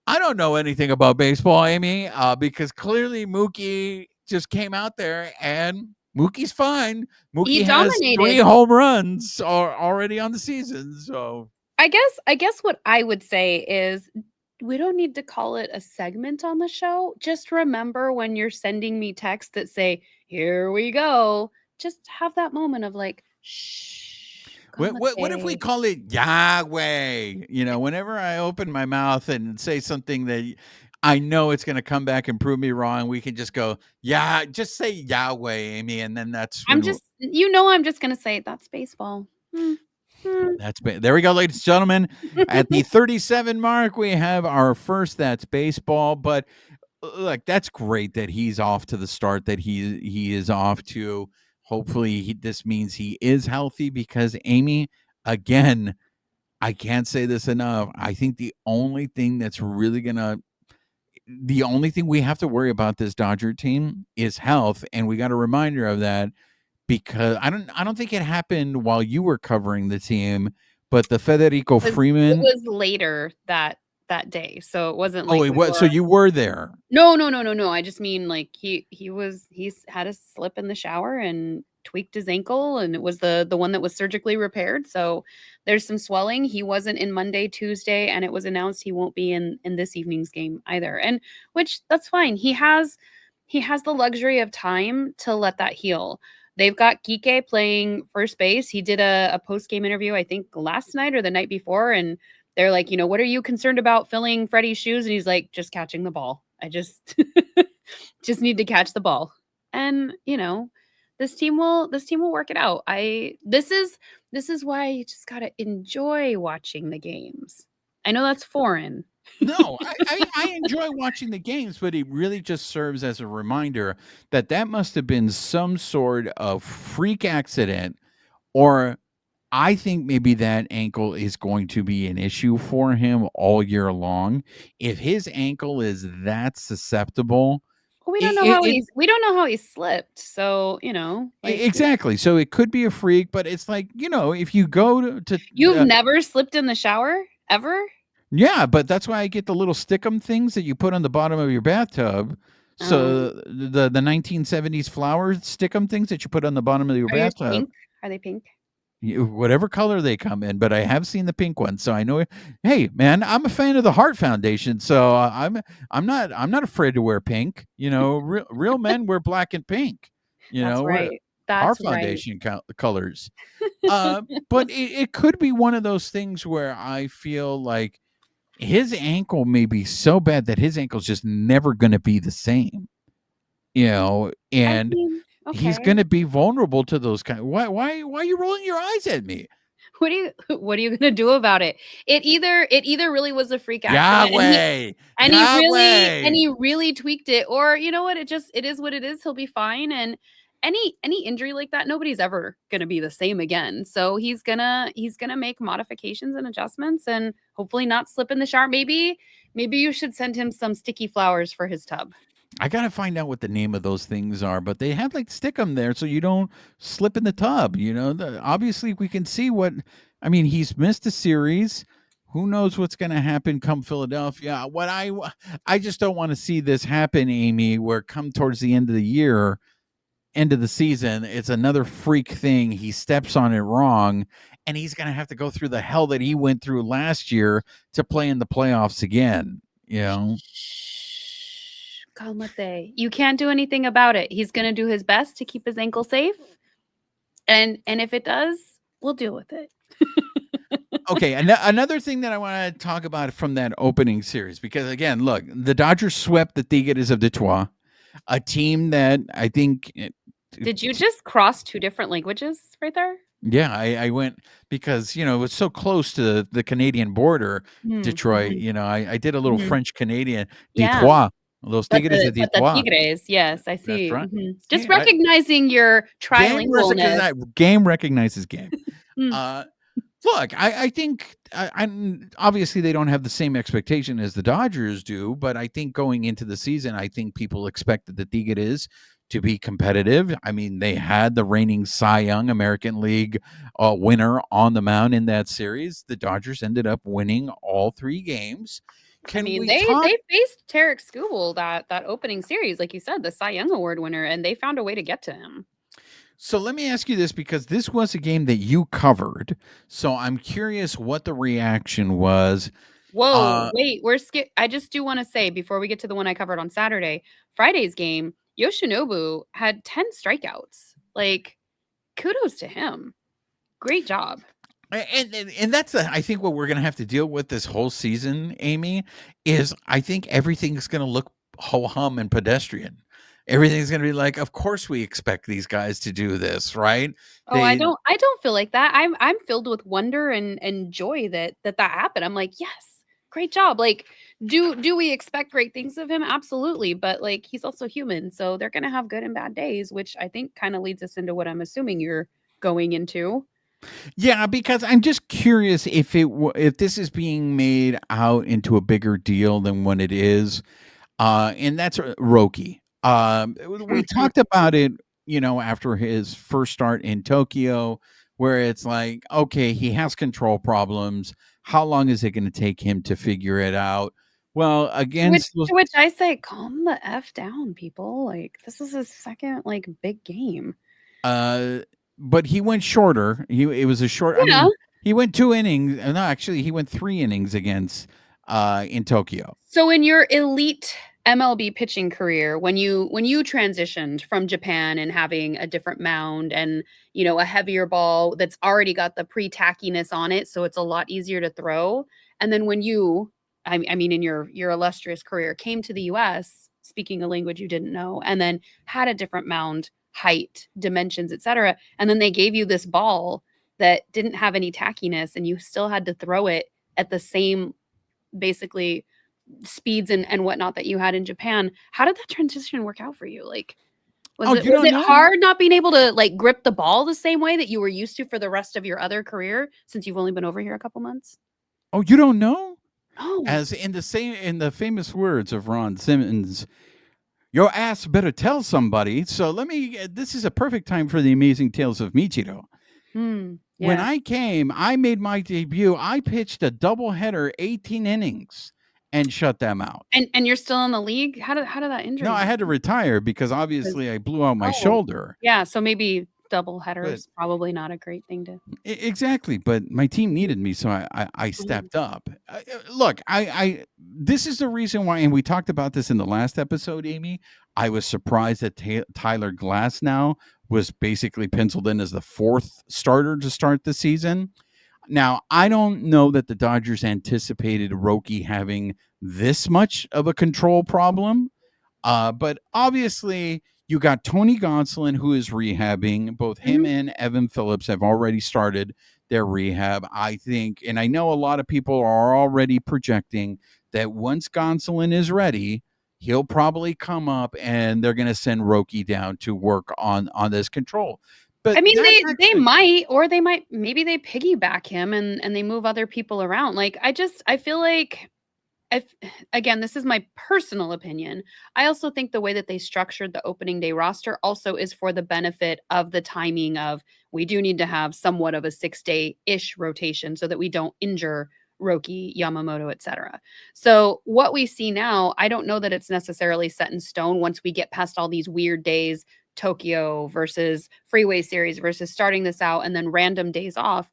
S1: I don't know anything about baseball, Amie, because clearly Mookie just came out there and Mookie's fine.
S2: He
S1: Mookie has 3
S2: dominated.
S1: home runs already on the season. So
S2: I guess what I would say is we don't need to call it a segment on the show. Just remember when you're sending me texts that say, "Here we go." Just have that moment of like, "Shh,
S1: what if we
S2: calmate."
S1: call it Yahweh? Whenever I open my mouth and say something that I know it's going to come back and prove me wrong, we can just go, yeah, just say Yahweh, Amie. And then that's
S2: I'm
S1: when
S2: just I'm just gonna say that's baseball. Hmm, hmm.
S1: There we go, ladies and gentlemen. At the 37 mark, we have our first That's Baseball. But look, that's great that he's off to the start that he is off to. Hopefully, this means he is healthy because Amie, again, I can't say this enough. I think the only thing we have to worry about this Dodger team is health, and we got a reminder of that because I don't think it happened while you were covering the team, but the Federico
S2: It
S1: Freeman.
S2: was later that day, so it wasn't
S1: Oh,
S2: like
S1: it
S2: we
S1: was. So
S2: were.
S1: you were there.
S2: No. I just mean like he's had a slip in the shower and tweaked his ankle, and it was the one that was surgically repaired. So there's some swelling. He wasn't in Monday, Tuesday, and it was announced he won't be in this evening's game either. And which that's fine. He has the luxury of time to let that heal. They've got Kike playing first base. He did a post game interview, I think last night or the night before, and they're like, what are you concerned about filling Freddie's shoes? And he's like, just catching the ball. I just just need to catch the ball. And, this team will work it out. This is why you just got to enjoy watching the games. I know that's foreign.
S1: No, I enjoy watching the games, but it really just serves as a reminder that must have been some sort of freak accident, or I think maybe that ankle is going to be an issue for him all year long. If his ankle is that susceptible,
S2: Well,
S1: it
S2: we don't know how he slipped. So, like
S1: exactly. So it could be a freak, but it's like, if you go
S2: you've never slipped in the shower ever?
S1: yeah, but that's why I get the little stickum things that you put on the bottom of your bathtub.
S2: Um,
S1: So the 1970s flower stickum things that you put on the bottom of your
S2: are yours
S1: bathtub.
S2: pink? Are they pink?
S1: whatever color they come in, but I have seen the pink one, so I know. Hey, man, I'm a fan of the Heart Foundation, so I'm not afraid to wear pink. Real men wear black and pink.
S2: That's
S1: We're
S2: right.
S1: Heart
S2: That's right.
S1: Foundation colors. But it could be one of those things where I feel like his ankle may be so bad that his ankle's just never going to be the same.
S2: I
S1: And
S2: mean,
S1: he's
S2: okay.
S1: going to be vulnerable to those kind. Why are you rolling your eyes at me?
S2: What are you gonna do about it? It either really was a freak accident
S1: Yahweh,
S2: and
S1: Yahweh.
S2: he really tweaked it, or you know what, it is what it is. He'll be fine. And any injury like that, nobody's ever gonna be the same again. So he's gonna make modifications and adjustments and hopefully not slip in the shower. Maybe you should send him some sticky flowers for his tub.
S1: I gotta find out what the name of those things are, but they have like stick them there so you don't slip in the tub. Obviously we can see what. I mean, he's missed a series. Who knows what's going to happen come Philadelphia? I just don't want to see this happen, Amie. Where come towards the end of the year, end of the season, it's another freak thing. He steps on it wrong, and he's going to have to go through the hell that he went through last year to play in the playoffs again.
S2: Shh, calmate. You can't do anything about it. He's gonna do his best to keep his ankle safe, and if it does, we'll deal with it.
S1: Okay, another thing that I want to talk about from that opening series, because again, look, the Dodgers swept the Tigres of Detroit, a team that I think.
S2: Did you just cross two different languages right there?
S1: Yeah, I went because it was so close to the Canadian border, Detroit.
S2: Mhm,
S1: I did a little
S2: mhm.
S1: French Canadian
S2: Yeah,
S1: Detroit, Los Tigres de
S2: but the
S1: Detroit.
S2: Tigres, yes, I
S1: That's
S2: see.
S1: right.
S2: Just
S1: See,
S2: recognizing your trilingualness.
S1: game recognizes game.
S2: Mm,
S1: Uh, Look, I think obviously they don't have the same expectation as the Dodgers do, but I think going into the season, I think people expected the Tigres to be competitive. I mean, they had the reigning Cy Young American League winner on the mound in that series. The Dodgers ended up winning all 3 games.
S2: I
S1: Can
S2: mean,
S1: we
S2: they
S1: talk?
S2: they faced Tarek Skubal that opening series, like you said, the Cy Young Award winner, and they found a way to get to him.
S1: So let me ask you this, because this was a game that you covered. So I'm curious what the reaction was.
S2: Whoa,
S1: Uh,
S2: wait, I just do want to say before we get to the one I covered on Saturday, Friday's game, Yoshinobu had 10 strikeouts. Like, kudos to him. Great job.
S1: and that's I think what we're going to have to deal with this whole season, Amie, is I think everything's going to look ho hum and pedestrian. Everything's going to be like, of course we expect these guys to do this, right?
S2: Oh, I
S1: They
S2: don't feel like that. I'm filled with wonder and joy that happened. I'm like, yes, great job. Like, do we expect great things of him? Absolutely. But like, he's also human, so they're gonna have good and bad days, which I think kind of leads us into what I'm assuming you're going into.
S1: Yeah, because I'm just curious if this is being made out into a bigger deal than what it is. And that's Roki. We talked about it, after his first start in Tokyo, where it's like, okay, he has control problems. How long is it going to take him to figure it out? Well,
S2: Which
S1: against those,
S2: to which I say, calm the f down, people. Like, this is his second like big game.
S1: uh, but he went shorter. It was a short. I
S2: Yeah.
S1: mean, he went 2 innings. No, actually, he went 3 innings against in Tokyo.
S2: So in your elite MLB pitching career, when you transitioned from Japan and having a different mound and a heavier ball that's already got the pre-tackiness on it, so it's a lot easier to throw. And then when I mean, in your illustrious career, came to the U.S. speaking a language you didn't know, and then had a different mound height, dimensions, etc. And then they gave you this ball that didn't have any tackiness, and you still had to throw it at the same basically speeds and whatnot that you had in Japan. How did that transition work out for you? Like, was
S1: Oh,
S2: it
S1: you
S2: was
S1: don't
S2: it
S1: know?
S2: hard not being able to like grip the ball the same way that you were used to for the rest of your other career since you've only been over here a couple months?
S1: Oh, you don't know?
S2: Oh,
S1: As in the famous words of Ron Simmons, your ass better tell somebody. So this is a perfect time for the amazing tales of Michiro. When
S2: yeah.
S1: I came, I made my debut. I pitched a doubleheader, 18 innings, and shut them out.
S2: And you're still in the league? How did that
S1: No,
S2: injury
S1: I had to
S2: happen?
S1: retire because
S2: 'Cause
S1: obviously I blew out my
S2: oh,
S1: shoulder.
S2: yeah, so maybe Double headers, probably not a great thing to.
S1: Exactly, but my team needed me, so I stepped up. Look, this is the reason why, and we talked about this in the last episode, Amy. I was surprised that Tyler Glass now was basically penciled in as the fourth starter to start the season. Now, I don't know that the Dodgers anticipated Roki having this much of a control problem, but obviously you got Tony Gonsolin, who is rehabbing. Both him and Evan Phillips have already started their rehab, I think. And I know a lot of people are already projecting that once Gonsolin is ready, he'll probably come up and they're going to send Roki down to work on this control. But
S2: I mean, they might, or they might, maybe they piggyback him and they move other people around. Like, I feel like, again, this is my personal opinion. I also think the way that they structured the opening day roster also is for the benefit of the timing of, we do need to have somewhat of a 6-day-ish rotation so that we don't injure Roki, Yamamoto, etc. So what we see now, I don't know that it's necessarily set in stone once we get past all these weird days, Tokyo versus Freeway Series versus starting this out and then random days off.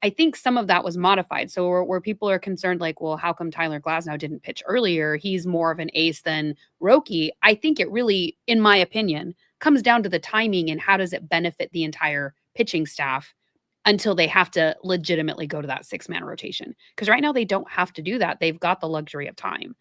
S2: I think some of that was modified. So where people are concerned, like, well, how come Tyler Glasnow didn't pitch earlier? He's more of an ace than Roki. I think it really, in my opinion, comes down to the timing and how does it benefit the entire pitching staff until they have to legitimately go to that 6-man rotation. Because right now they don't have to do that. They've got the luxury of time.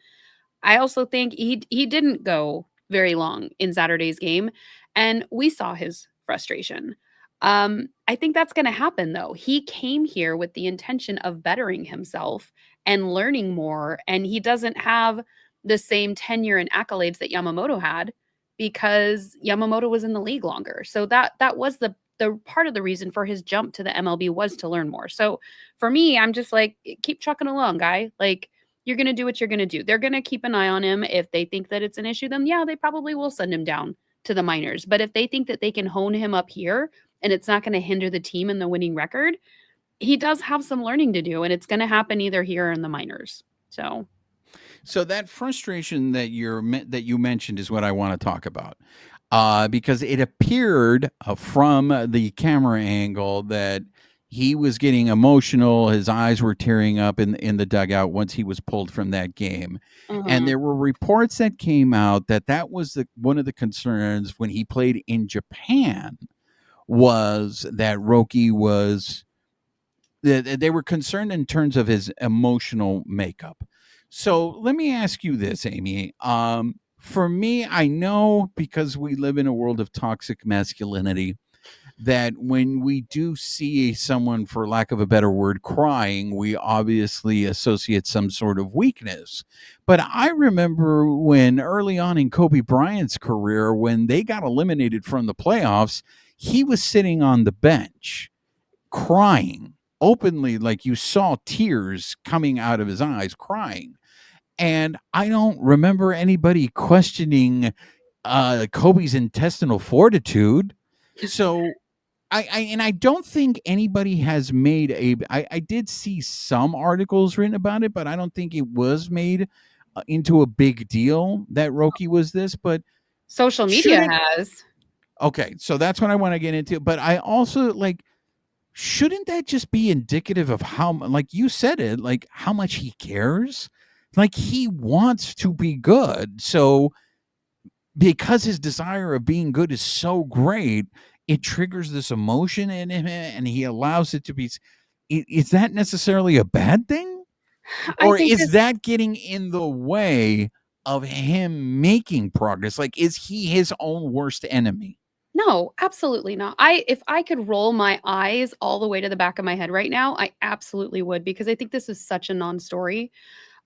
S2: I also think he didn't go very long in Saturday's game, and we saw his frustration. I think that's going to happen, though. He came here with the intention of bettering himself and learning more, and he doesn't have the same tenure and accolades that Yamamoto had because Yamamoto was in the league longer. So that was the part of the reason for his jump to the MLB was to learn more. So for me, I'm just like, keep trucking along, guy. Like, you're going to do what you're going to do. They're going to keep an eye on him. If they think that it's an issue, then yeah, they probably will send him down to the minors. But if they think that they can hone him up here and it's not going to hinder the team and the winning record, he does have some learning to do, and it's going to happen either here or in the minors. So
S1: that frustration that you mentioned is what I want to talk about, because it appeared from the camera angle that he was getting emotional. His eyes were tearing up in the dugout once he was pulled from that game. And there were reports that came out that was one of the concerns when he played in Japan, was that Roki was, they were concerned in terms of his emotional makeup. So let me ask you this, Amie. For me, I know, because we live in a world of toxic masculinity, that when we do see someone, for lack of a better word, crying, we obviously associate some sort of weakness. But I remember when early on in Kobe Bryant's career, when they got eliminated from the playoffs, he was sitting on the bench crying openly, like you saw tears coming out of his eyes, crying. And I don't remember anybody questioning Kobe's intestinal fortitude. So I don't think anybody has made I did see some articles written about it, but I don't think it was made into a big deal that Roki was this. But
S2: social media has.
S1: Okay, so that's what I want to get into. But I also, like, shouldn't that just be indicative of how, like you said it, like how much he cares? Like, he wants to be good. So because his desire of being good is so great, it triggers this emotion in him and he allows it to be. Is that necessarily a bad thing? Or is that getting in the way of him making progress? Like, is he his own worst enemy?
S2: No, absolutely not. If I could roll my eyes all the way to the back of my head right now, I absolutely would, because I think this is such a non-story.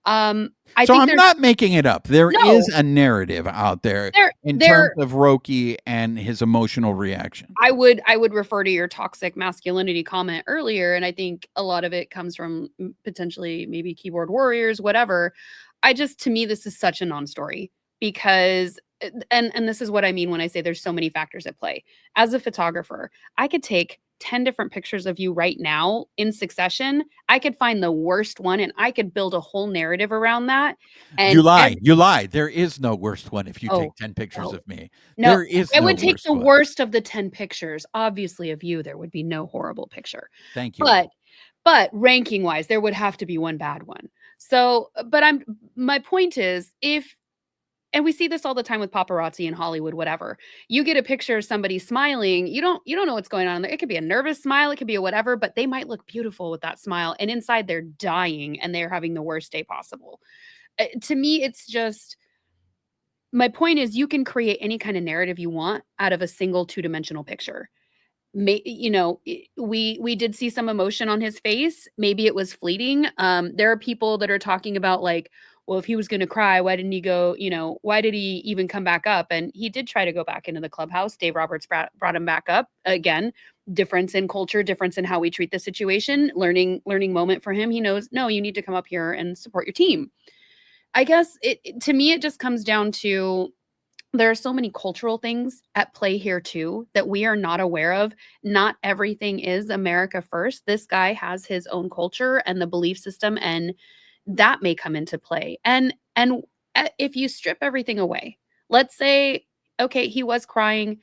S1: So I'm not making it up. There is a narrative out there in terms of Roki and his emotional reaction.
S2: I would refer to your toxic masculinity comment earlier, and I think a lot of it comes from potentially maybe keyboard warriors, whatever. To me, this is such a non-story, because and this is what I mean when I say there's so many factors at play. As a photographer, I could take 10 different pictures of you right now in succession, I could find the worst one and I could build a whole narrative around that.
S1: You
S2: And
S1: lie. You lie. There is no worst one if you
S2: oh,
S1: take 10 pictures
S2: oh,
S1: of me.
S2: no,
S1: There is
S2: I
S1: no
S2: would take
S1: worst
S2: the
S1: one.
S2: worst of the 10 pictures. Obviously, of you, there would be no horrible picture.
S1: Thank you.
S2: But ranking wise, there would have to be one bad one. So, but my point is, and we see this all the time with paparazzi in Hollywood, whatever. You get a picture of somebody smiling, you don't know what's going on there. It could be a nervous smile, it could be a whatever, but they might look beautiful with that smile, and inside they're dying and they're having the worst day possible. To me, it's just, my point is, you can create any kind of narrative you want out of a single two-dimensional picture. We did see some emotion on his face. Maybe it was fleeting. There are people that are talking about, like, well, if he was going to cry, why didn't he go? Why did he even come back up? And he did try to go back into the clubhouse. Dave Roberts brought him back up again. Difference in culture, difference in how we treat the situation. Learning moment for him. He knows, no, you need to come up here and support your team. I guess to me, it just comes down to, there are so many cultural things at play here too that we are not aware of. Not everything is America first. This guy has his own culture and the belief system, and that may come into play. And if you strip everything away, let's say, okay, he was crying.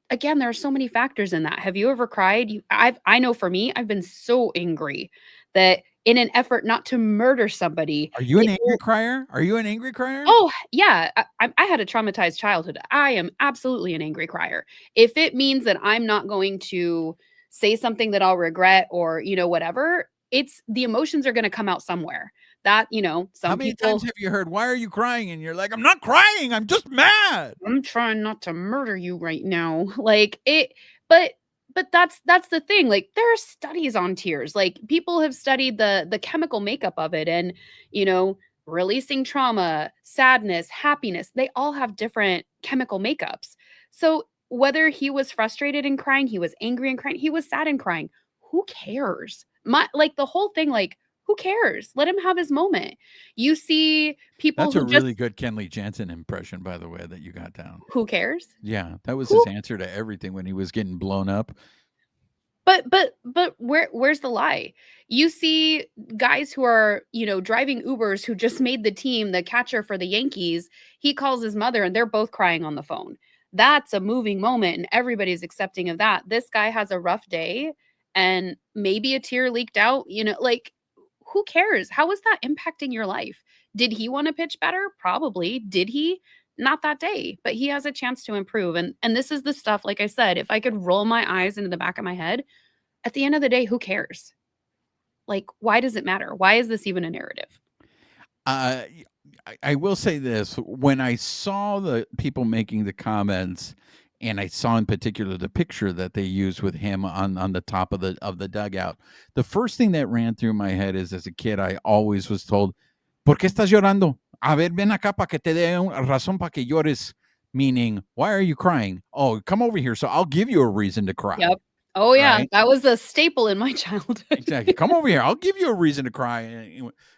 S2: Again, there are so many factors in that. Have you ever cried? I know for me, I've been so angry that in an effort not to murder somebody.
S1: Are you an angry crier? Are you an angry crier?
S2: Oh, yeah. I had a traumatized childhood. I am absolutely an angry crier. If it means that I'm not going to say something that I'll regret, or, whatever, it's the emotions are going to come out somewhere. That,
S1: How
S2: some
S1: many
S2: people,
S1: times have you heard, why are you crying? And you're like, I'm not crying. I'm just mad.
S2: I'm trying not to murder you right now. Like it, but that's the thing. Like, there are studies on tears. Like, people have studied the chemical makeup of it, and releasing trauma, sadness, happiness, they all have different chemical makeups. So whether he was frustrated and crying, he was angry and crying, he was sad and crying, who cares? The whole thing, like, who cares? Let him have his moment. You see people
S1: That's a
S2: who just,
S1: really good Kenley Jansen impression, by the way, that you got down.
S2: who cares?
S1: Yeah, that was
S2: Who
S1: his answer to everything when he was getting blown up.
S2: But where's the lie? You see guys who are, driving Ubers who just made the team, the catcher for the Yankees, he calls his mother and they're both crying on the phone. That's a moving moment and everybody's accepting of that. This guy has a rough day and maybe a tear leaked out, like, who cares? How is that impacting your life? Did he want to pitch better? Probably. Did he? Not that day, but he has a chance to improve. And this is the stuff, like I said, if I could roll my eyes into the back of my head, at the end of the day, who cares? Like, why does it matter? Why is this even a narrative?
S1: I will say this. When I saw the people making the comments, and I saw in particular the picture that they used with him on the top of the dugout, the first thing that ran through my head is, as a kid, I always was told, ¿Por qué estás llorando? A ver, ven acá para que te dé una razón para que llores. Meaning, why are you crying? Oh, come over here, so I'll give you a reason to cry.
S2: Yep. Oh, yeah.
S1: Right?
S2: That was a staple in my childhood.
S1: Exactly. Come over here. I'll give you a reason to cry.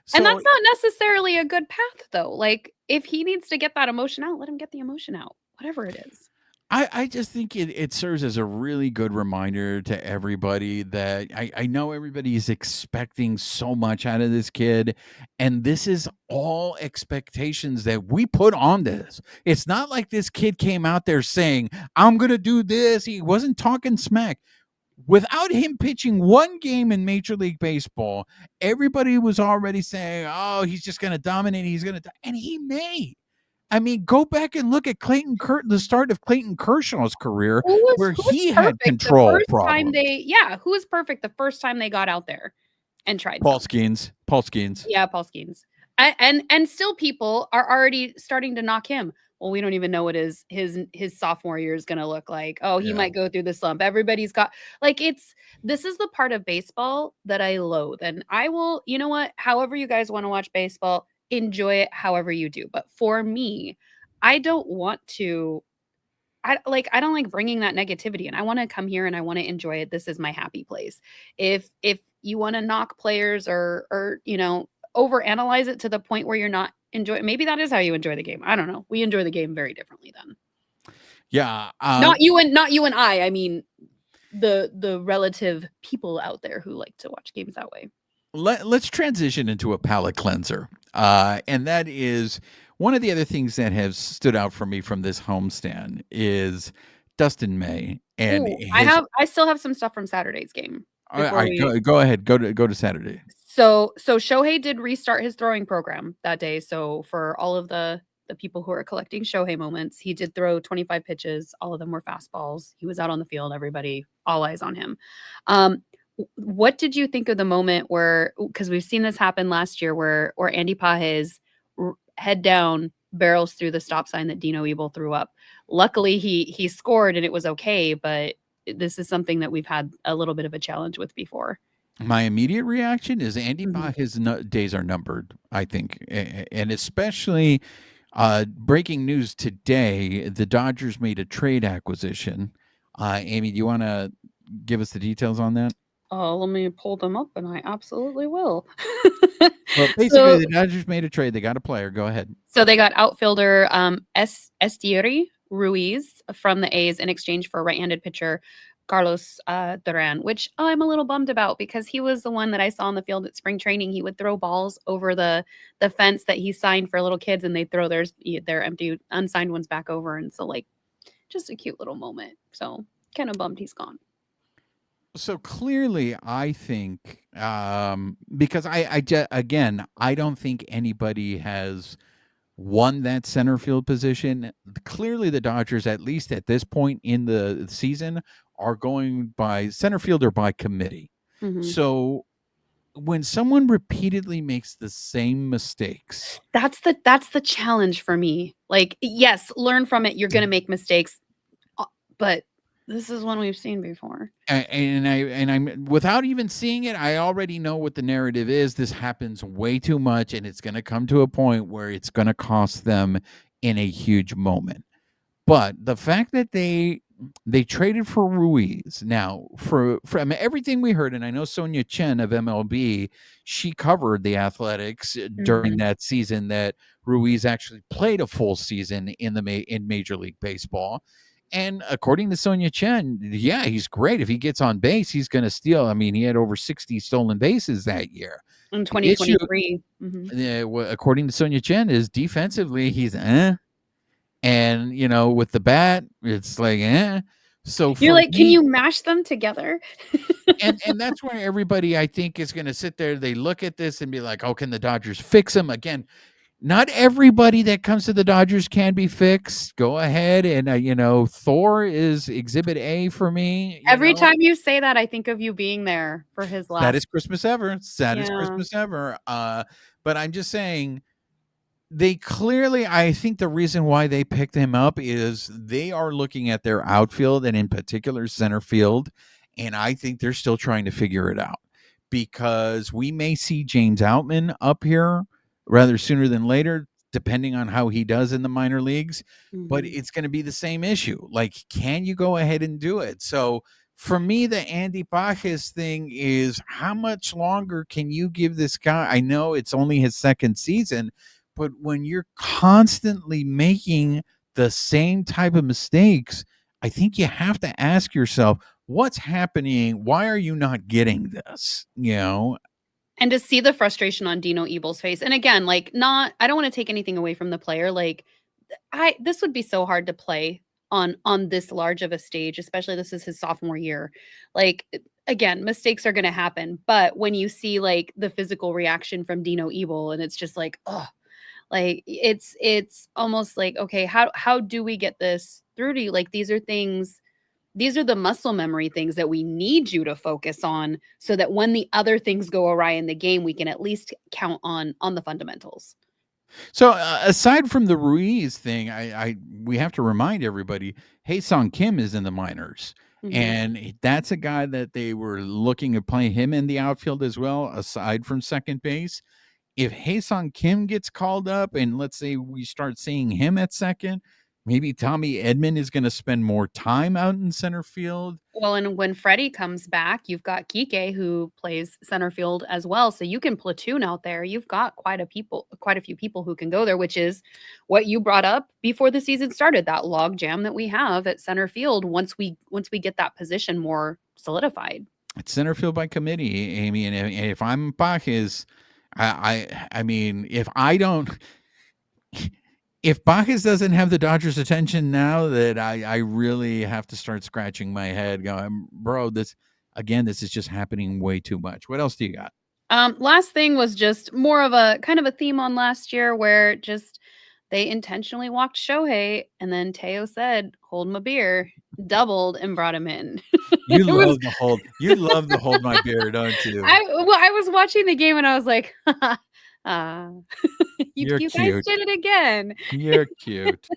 S1: So,
S2: And that's not necessarily a good path, though. Like, if he needs to get that emotion out, let him get the emotion out, whatever it is.
S1: I just think it serves as a really good reminder to everybody that I know everybody is expecting so much out of this kid, and this is all expectations that we put on this. It's not like this kid came out there saying, I'm going to do this. He wasn't talking smack. Without him pitching one game in Major League Baseball, everybody was already saying, oh, he's just going to dominate. He's going to, and he may. I mean, go back and look at the start of Clayton Kershaw's career, where he had control problems.
S2: Who was perfect the first time they got out there and tried
S1: Paul
S2: something?
S1: Skeens.
S2: Yeah, Paul Skeens. And still people are already starting to knock him. Well, we don't even know what his sophomore year is going to look like. Oh, he might go through the slump. Everybody's got, like, this is the part of baseball that I loathe. And I will, you know what, however you guys want to watch baseball, enjoy it however you do. But for me, I don't want to, I don't like bringing that negativity in. I want to come here and I want to enjoy it. This is my happy place. If you want to knock players or overanalyze it to the point where you're not enjoying, maybe that is how you enjoy the game. I don't know. We enjoy the game very differently then.
S1: Yeah.
S2: Not you and I. I mean, the relative people out there who like to watch games that way.
S1: Let's transition into a palate cleanser. And that is one of the other things that has stood out for me from this homestand is Dustin May and
S2: Ooh,
S1: his.
S2: I still have some stuff from Saturday's game
S1: All
S2: before
S1: right,
S2: we.
S1: go ahead. Go to Saturday.
S2: So Shohei did restart his throwing program that day. So for all of the people who are collecting Shohei moments, he did throw 25 pitches. All of them were fastballs. He was out on the field. Everybody, all eyes on him. What did you think of the moment where, because we've seen this happen last year, where Andy Pages head down barrels through the stop sign that Dino Ebel threw up. Luckily, he scored and it was okay, but this is something that we've had a little bit of a challenge with before.
S1: My immediate reaction is Andy
S2: Mhm.
S1: Pages' days are numbered, I think. And especially breaking news today, the Dodgers made a trade acquisition. Amie, do you want to give us the details on that?
S2: Let me pull them up, and I absolutely will.
S1: Well, basically, the Dodgers made a trade. They got a player. Go ahead.
S2: So they got outfielder Estieri Ruiz from the A's in exchange for right-handed pitcher Carlos Duran, which I'm a little bummed about because he was the one that I saw on the field at spring training. He would throw balls over the fence that he signed for little kids, and they throw their empty unsigned ones back over. And so, like, just a cute little moment. So kind of bummed he's gone.
S1: So clearly, I think because again, I don't think anybody has won that center field position. Clearly, the Dodgers, at least at this point in the season, are going by center field or by committee.
S2: Mhm.
S1: So when someone repeatedly makes the same mistakes,
S2: That's the challenge for me. Like, yes, learn from it. You're going to make mistakes, but this is one we've seen before.
S1: and I'm without even seeing it, I already know what the narrative is. This happens way too much, and it's going to come to a point where it's going to cost them in a huge moment. But the fact that they traded for Ruiz now, from everything we heard, and I know Sonia Chen of MLB, she covered the Athletics during
S2: Mhm.
S1: that season that Ruiz actually played a full season in Major League Baseball. And according to Sonia Chen, yeah, he's great. If he gets on base, he's going to steal. I mean, he had over 60 stolen bases that year.
S2: In
S1: The issue,
S2: 2023. Mhm.
S1: according to Sonia Chen, is defensively he's and with the bat, it's like So
S2: You're
S1: for
S2: like, "Can
S1: me,
S2: you mash them together?"
S1: and that's where everybody I think is going to sit there. They look at this and be like, "Oh, can the Dodgers fix him again?" Not everybody that comes to the Dodgers can be fixed. Go ahead and Thor is Exhibit A for me.
S2: Every time you say that, I think of you being there for his last.
S1: Saddest Christmas ever. Saddest
S2: Yeah.
S1: Christmas ever. But I'm just saying. They clearly, I think the reason why they picked him up is they are looking at their outfield and in particular center field. And I think they're still trying to figure it out because we may see James Outman up here rather sooner than later, depending on how he does in the minor leagues. But
S2: Mhm.
S1: it's going to be the same issue. Like, can you go ahead and do it? So for me, the Andy Pages thing is how much longer can you give this guy? I know it's only his second season, but when you're constantly making the same type of mistakes, I think you have to ask yourself, what's happening? Why are you not getting this?
S2: And to see the frustration on Dino Ebel's face. And again, like, I don't want to take anything away from the player. Like, this would be so hard to play on this large of a stage, especially this is his sophomore year. Like, again, mistakes are going to happen, but when you see like the physical reaction from Dino Ebel, and it's just like, oh, like it's almost like, okay, how do we get this through to you? Like, these are the muscle memory things that we need you to focus on so that when the other things go awry in the game, we can at least count on the fundamentals.
S1: So aside from the Ruiz thing, we have to remind everybody, Hae-Sung Kim is in the minors.
S2: Mhm.
S1: And that's a guy that they were looking to play him in the outfield as well, aside from second base. If Hae-Sung Kim gets called up and let's say we start seeing him at second, Maybe Tommy Edman is going to spend more time out in center field.
S2: Well, and when Freddie comes back, you've got Kike who plays center field as well. So you can platoon out there. You've got quite a few people who can go there, which is what you brought up before the season started, that log jam that we have at center field once we get that position more solidified.
S1: It's center field by committee, Amie. And if I'm Bacchus, I mean, if Bacchus doesn't have the Dodgers' attention now, that I really have to start scratching my head going, bro, this is just happening way too much. What else do you got?
S2: Last thing was just more of a kind of a theme on last year where just they intentionally walked Shohei and then Teo said, hold my beer, doubled and brought him in.
S1: You love to hold my beer, don't you?
S2: I was watching the game and I was like, you guys
S1: cute.
S2: did it again.
S1: You're cute.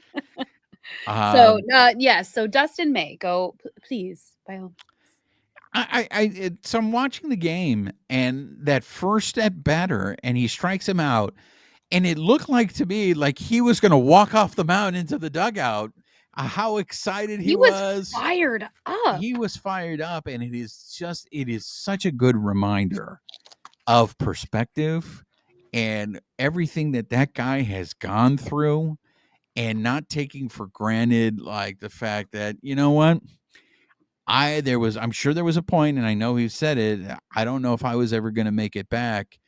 S2: So Dustin May, go please by all means.
S1: So I'm watching the game and that first at batter and he strikes him out and it looked like to me like he was going to walk off the mound into the dugout. How excited he was.
S2: Fired up.
S1: He was fired up and it is such a good reminder of perspective and everything that guy has gone through and not taking for granted like the fact that, you know what? I'm sure there was a point, and I know he said it. I don't know if I was ever going to make it back.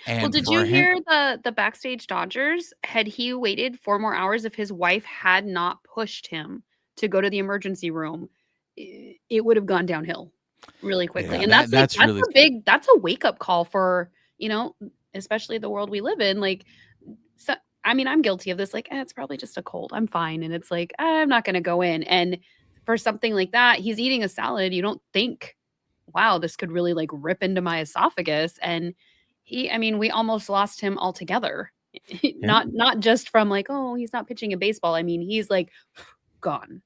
S1: And
S2: well, did you hear the backstage Dodgers? Had he waited 4 more hours, if his wife had not pushed him to go to the emergency room, it would have gone downhill really quickly.
S1: Yeah,
S2: and that's a wake up call for, especially the world we live in. Like, so, I mean, I'm guilty of this. Like, it's probably just a cold. I'm fine. And it's like, I'm not going to go in. And for something like that, he's eating a salad. You don't think, wow, this could really like rip into my esophagus. And we almost lost him altogether.
S1: Yeah.
S2: Not just from like, oh, he's not pitching a baseball. I mean, he's like gone.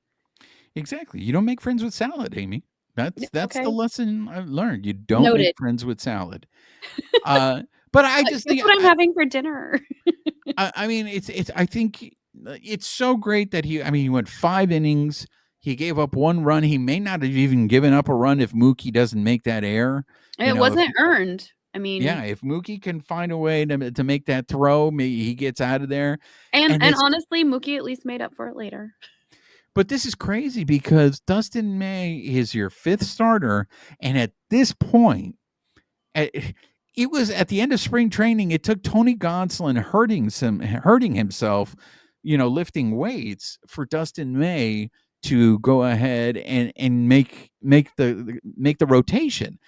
S1: Exactly. You don't make friends with salad, Amie. That's
S2: okay.
S1: the lesson I've learned. You don't make friends with salad. But I just think
S2: that's what I'm having for dinner.
S1: I mean, I think it's so great that he went 5 innings. He gave up 1 run. He may not have even given up a run if Mookie doesn't make that error.
S2: It wasn't earned. I mean,
S1: yeah, if Mookie can find a way to make that throw, maybe he gets out of there.
S2: And honestly, Mookie at least made up for it later.
S1: But this is crazy because Dustin May is your 5th starter, and at this point, it was at the end of spring training. It took Tony Gonsolin hurting himself, lifting weights for Dustin May to go ahead and make the rotation.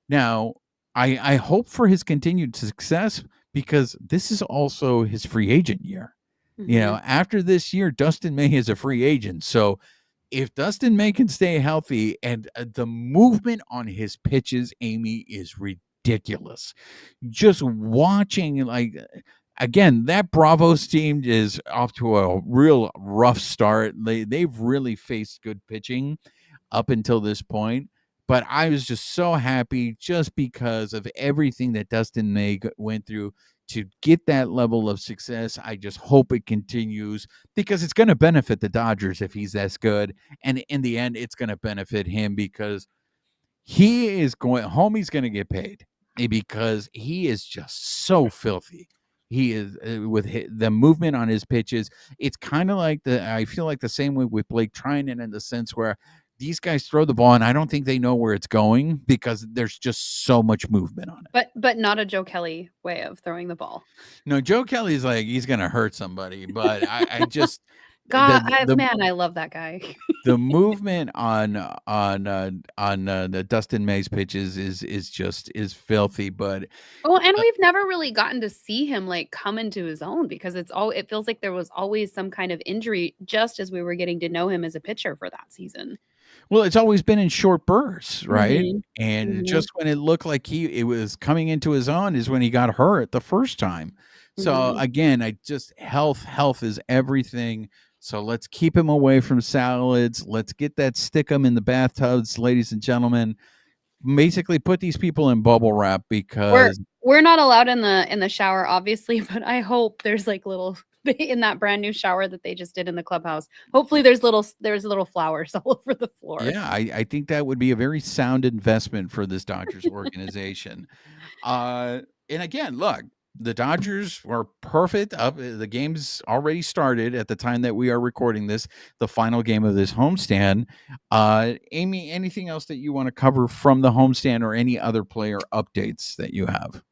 S1: Now, I hope for his continued success because this is also his free agent year. Mm-hmm. After this year, Dustin May is a free agent. So if Dustin May can stay healthy and the movement on his pitches, Amie, is ridiculous. Just watching, like, again, that Bravos team is off to a real rough start. They've really faced good pitching up until this point. But I was just so happy just because of everything that Dustin May went through to get that level of success. I just hope it continues because it's going to benefit the Dodgers if he's that good. And in the end, it's going to benefit him because homie's going to get paid because he is just so filthy. He is with the movement on his pitches. It's kind of like I feel like the same way with Blake Trinan in the sense where these guys throw the ball and I don't think they know where it's going because there's just so much movement on it.
S2: But not a Joe Kelly way of throwing the ball.
S1: No, Joe Kelly's like, he's going to hurt somebody, but I just
S2: God, I love that guy.
S1: The movement on the Dustin May's pitches is filthy, but
S2: and we've never really gotten to see him like come into his own because it feels like there was always some kind of injury just as we were getting to know him as a pitcher for that season.
S1: Well, it's always been in short bursts, right?
S2: Mm-hmm.
S1: And
S2: Mm-hmm.
S1: just when it looked like it was coming into his own is when he got hurt the first time. So again, health is everything. So let's keep him away from salads. Let's get that stick him in the bathtubs, ladies and gentlemen. basically put these people in bubble wrap
S2: We're
S1: because
S2: we're not allowed in the shower, obviously, but I hope there's like little in that brand new shower that they just did in the clubhouse. Hopefully, there's little flowers all over the floor.
S1: yeah, I think that would be a very sound investment for this Dodgers organization. And again, look, the Dodgers were perfect. Up, the game's already started at the time that we are recording this. The final game of this homestand. Amie, anything else that you want to cover from the homestand, or any other player updates that you have?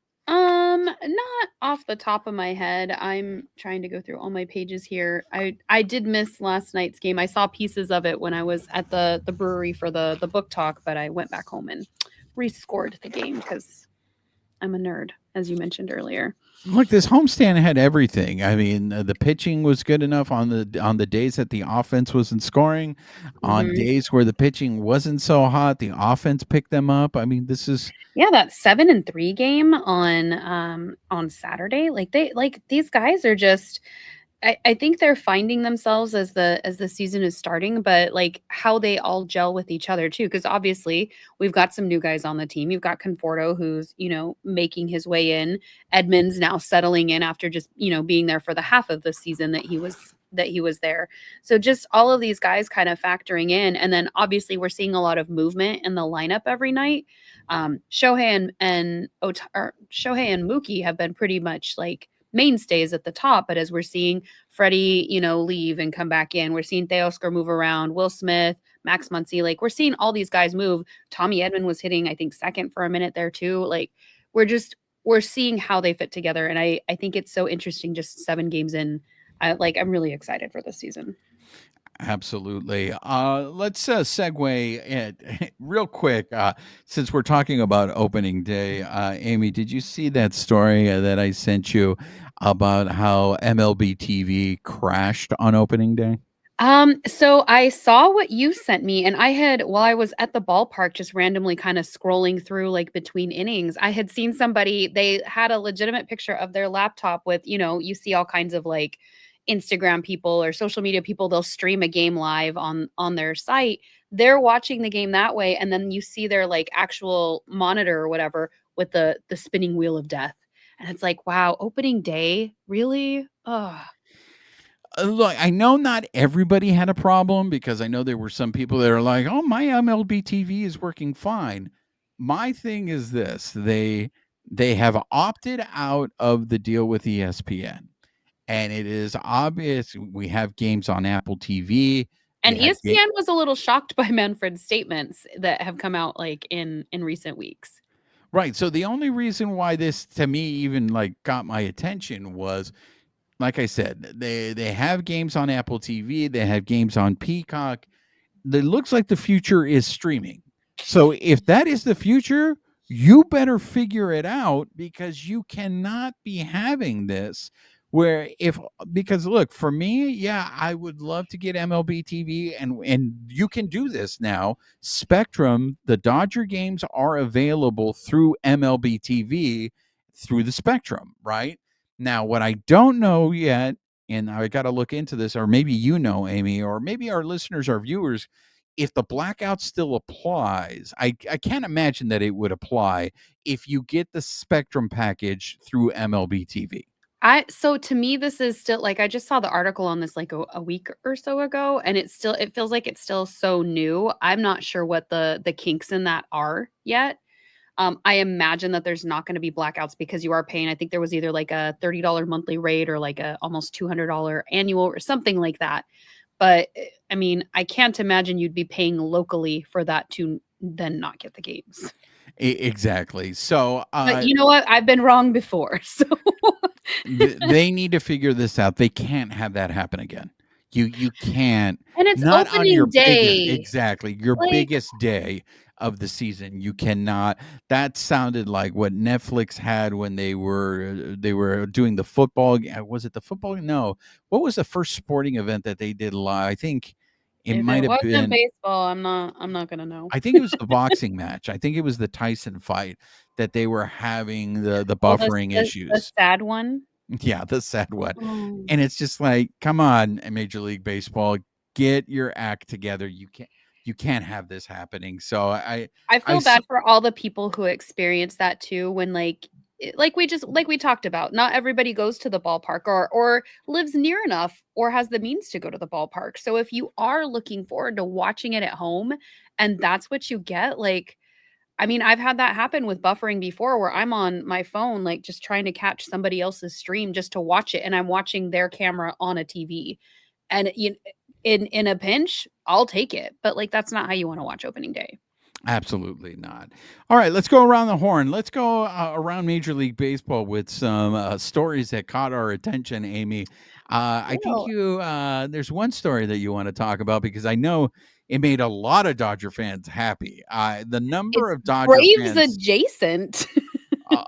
S2: Not off the top of my head. I'm trying to go through all my pages here. I did miss last night's game. I saw pieces of it when I was at the brewery for the book talk, but I went back home and rescored the game because I'm a nerd, as you mentioned earlier.
S1: Look, this homestand had everything. I mean, the pitching was good enough on the days that the offense wasn't scoring. On
S2: Mhm.
S1: days where the pitching wasn't so hot, the offense picked them up. I mean, this is
S2: Yeah, that 7-3 game on Saturday. Like these guys are just I think they're finding themselves as the season is starting, but like how they all gel with each other too. Because obviously we've got some new guys on the team. You've got Conforto who's, making his way in. Edmonds now settling in after just, being there for the half of the season that he was there. So just all of these guys kind of factoring in. And then obviously we're seeing a lot of movement in the lineup every night. Shohei and Mookie have been pretty much like mainstays at the top, but as we're seeing Freddie, leave and come back in, we're seeing Teoscar move around, Will Smith, Max Muncy, like we're seeing all these guys move. Tommy Edman was hitting, I think, second for a minute there too. Like we're seeing how they fit together, and I think it's so interesting. Just 7 games in, I'm really excited for this season.
S1: absolutely. Let's segue it real quick. Since we're talking about opening day, Amie, did you see that story that I sent you about how MLB TV crashed on opening day?
S2: So I saw what you sent me, and while I was at the ballpark, just randomly kind of scrolling through like between innings, I had seen somebody, they had a legitimate picture of their laptop with, you see all kinds of like Instagram people or social media people, they'll stream a game live on their site. They're watching the game that way, and then you see their like actual monitor or whatever with the spinning wheel of death. And it's like, wow, opening day, really? Oh.
S1: Look, I know not everybody had a problem, because I know there were some people that are like, "Oh, my MLB TV is working fine." My thing is this: they have opted out of the deal with ESPN, and it is obvious. We have games on Apple TV. We
S2: And
S1: have
S2: ESPN was a little shocked by Manfred's statements that have come out, like, in recent weeks.
S1: right. So the only reason why this, to me, even like got my attention was, like I said, they have games on Apple TV. They have games on Peacock. It looks like the future is streaming. So if that is the future, you better figure it out, because you cannot be having this where, if because look, for me, yeah, I would love to get MLB TV, and you can do this now. Spectrum, the Dodger games are available through MLB TV through the Spectrum, right? Now, what I don't know yet, and I got to look into this, or maybe Amie, or maybe our listeners, our viewers, if the blackout still applies. I can't imagine that it would apply if you get the Spectrum package through MLB TV.
S2: So to me, this is still like, I just saw the article on this like a week or so ago, and it feels like it's still so new. I'm not sure what the kinks in that are yet. I imagine that there's not going to be blackouts because you are paying. I think there was either like a $30 monthly rate or like a almost $200 annual or something like that. But I mean, I can't imagine you'd be paying locally for that to then not get the games.
S1: Exactly. So
S2: But you know what? I've been wrong before. So
S1: they need to figure this out. They can't have that happen again. You can't,
S2: and it's
S1: not on your
S2: opening
S1: biggest,
S2: day.
S1: exactly, your
S2: Like,
S1: biggest day of the season. You cannot. That sounded like what Netflix had when they were doing the football. Was it the football? No. What was the first sporting event that they did live? I think it
S2: if it
S1: might have
S2: wasn't
S1: been.
S2: baseball, I'm not gonna know.
S1: I think it was the boxing match. I think it was the Tyson fight that they were having the
S2: Oh,
S1: buffering
S2: the
S1: issues.
S2: sad one?
S1: Yeah, the sad one.
S2: Oh.
S1: And it's just like, come on, Major League Baseball, get your act together. You can't. you can't have this happening. So
S2: I
S1: I
S2: feel
S1: s-
S2: bad for all the people who experience that too when like we talked about, not everybody goes to the ballpark or lives near enough or has the means to go to the ballpark. So if you are looking forward to watching it at home and that's what you get, like I mean, I've had that happen with buffering before where I'm on my phone like just trying to catch somebody else's stream just to watch it and I'm watching their camera on a TV. And in a pinch, I'll take it. But like that's not how you want to watch opening day.
S1: Absolutely not. All right, let's go around the horn. Let's go around Major League Baseball with some stories that caught our attention, Amy. I think
S2: Well,
S1: there's one story that you want to talk about because I know it made a lot of Dodger fans happy. The number
S2: it's
S1: of Dodger
S2: Braves
S1: fans
S2: adjacent.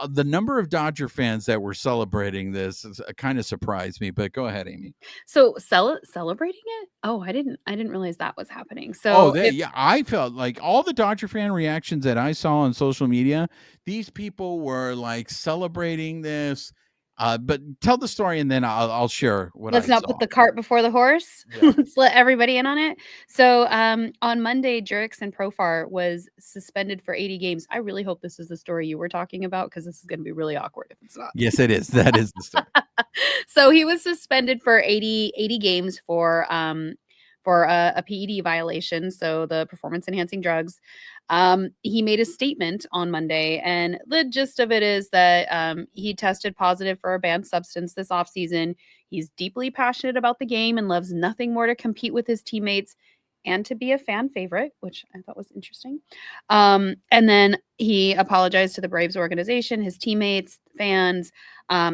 S1: the number of Dodger fans that were celebrating this kind of surprised me, but go ahead, Amy.
S2: So celebrating it? Oh, I didn't realize that was happening.
S1: Oh,
S2: So it
S1: yeah, I felt like all the Dodger fan reactions that I saw on social media, these people were like celebrating this. But tell the story and then I'll share what
S2: let's
S1: I
S2: not put
S1: saw.
S2: the cart before the horse.
S1: Yeah.
S2: Let's let everybody in on it. So, on Monday, Jurickson Profar was suspended for 80 games. I really hope this is the story you were talking about because this is going to be really awkward if it's not.
S1: Yes, it is. That is the story.
S2: So he was suspended for 80 games for a PED violation, so the performance enhancing drugs. He made a statement on Monday, and the gist of it is that he tested positive for a banned substance this offseason. He's deeply passionate about the game and loves nothing more to compete with his teammates and to be a fan favorite, which I thought was interesting. And then he apologized to the Braves organization, his teammates, fans.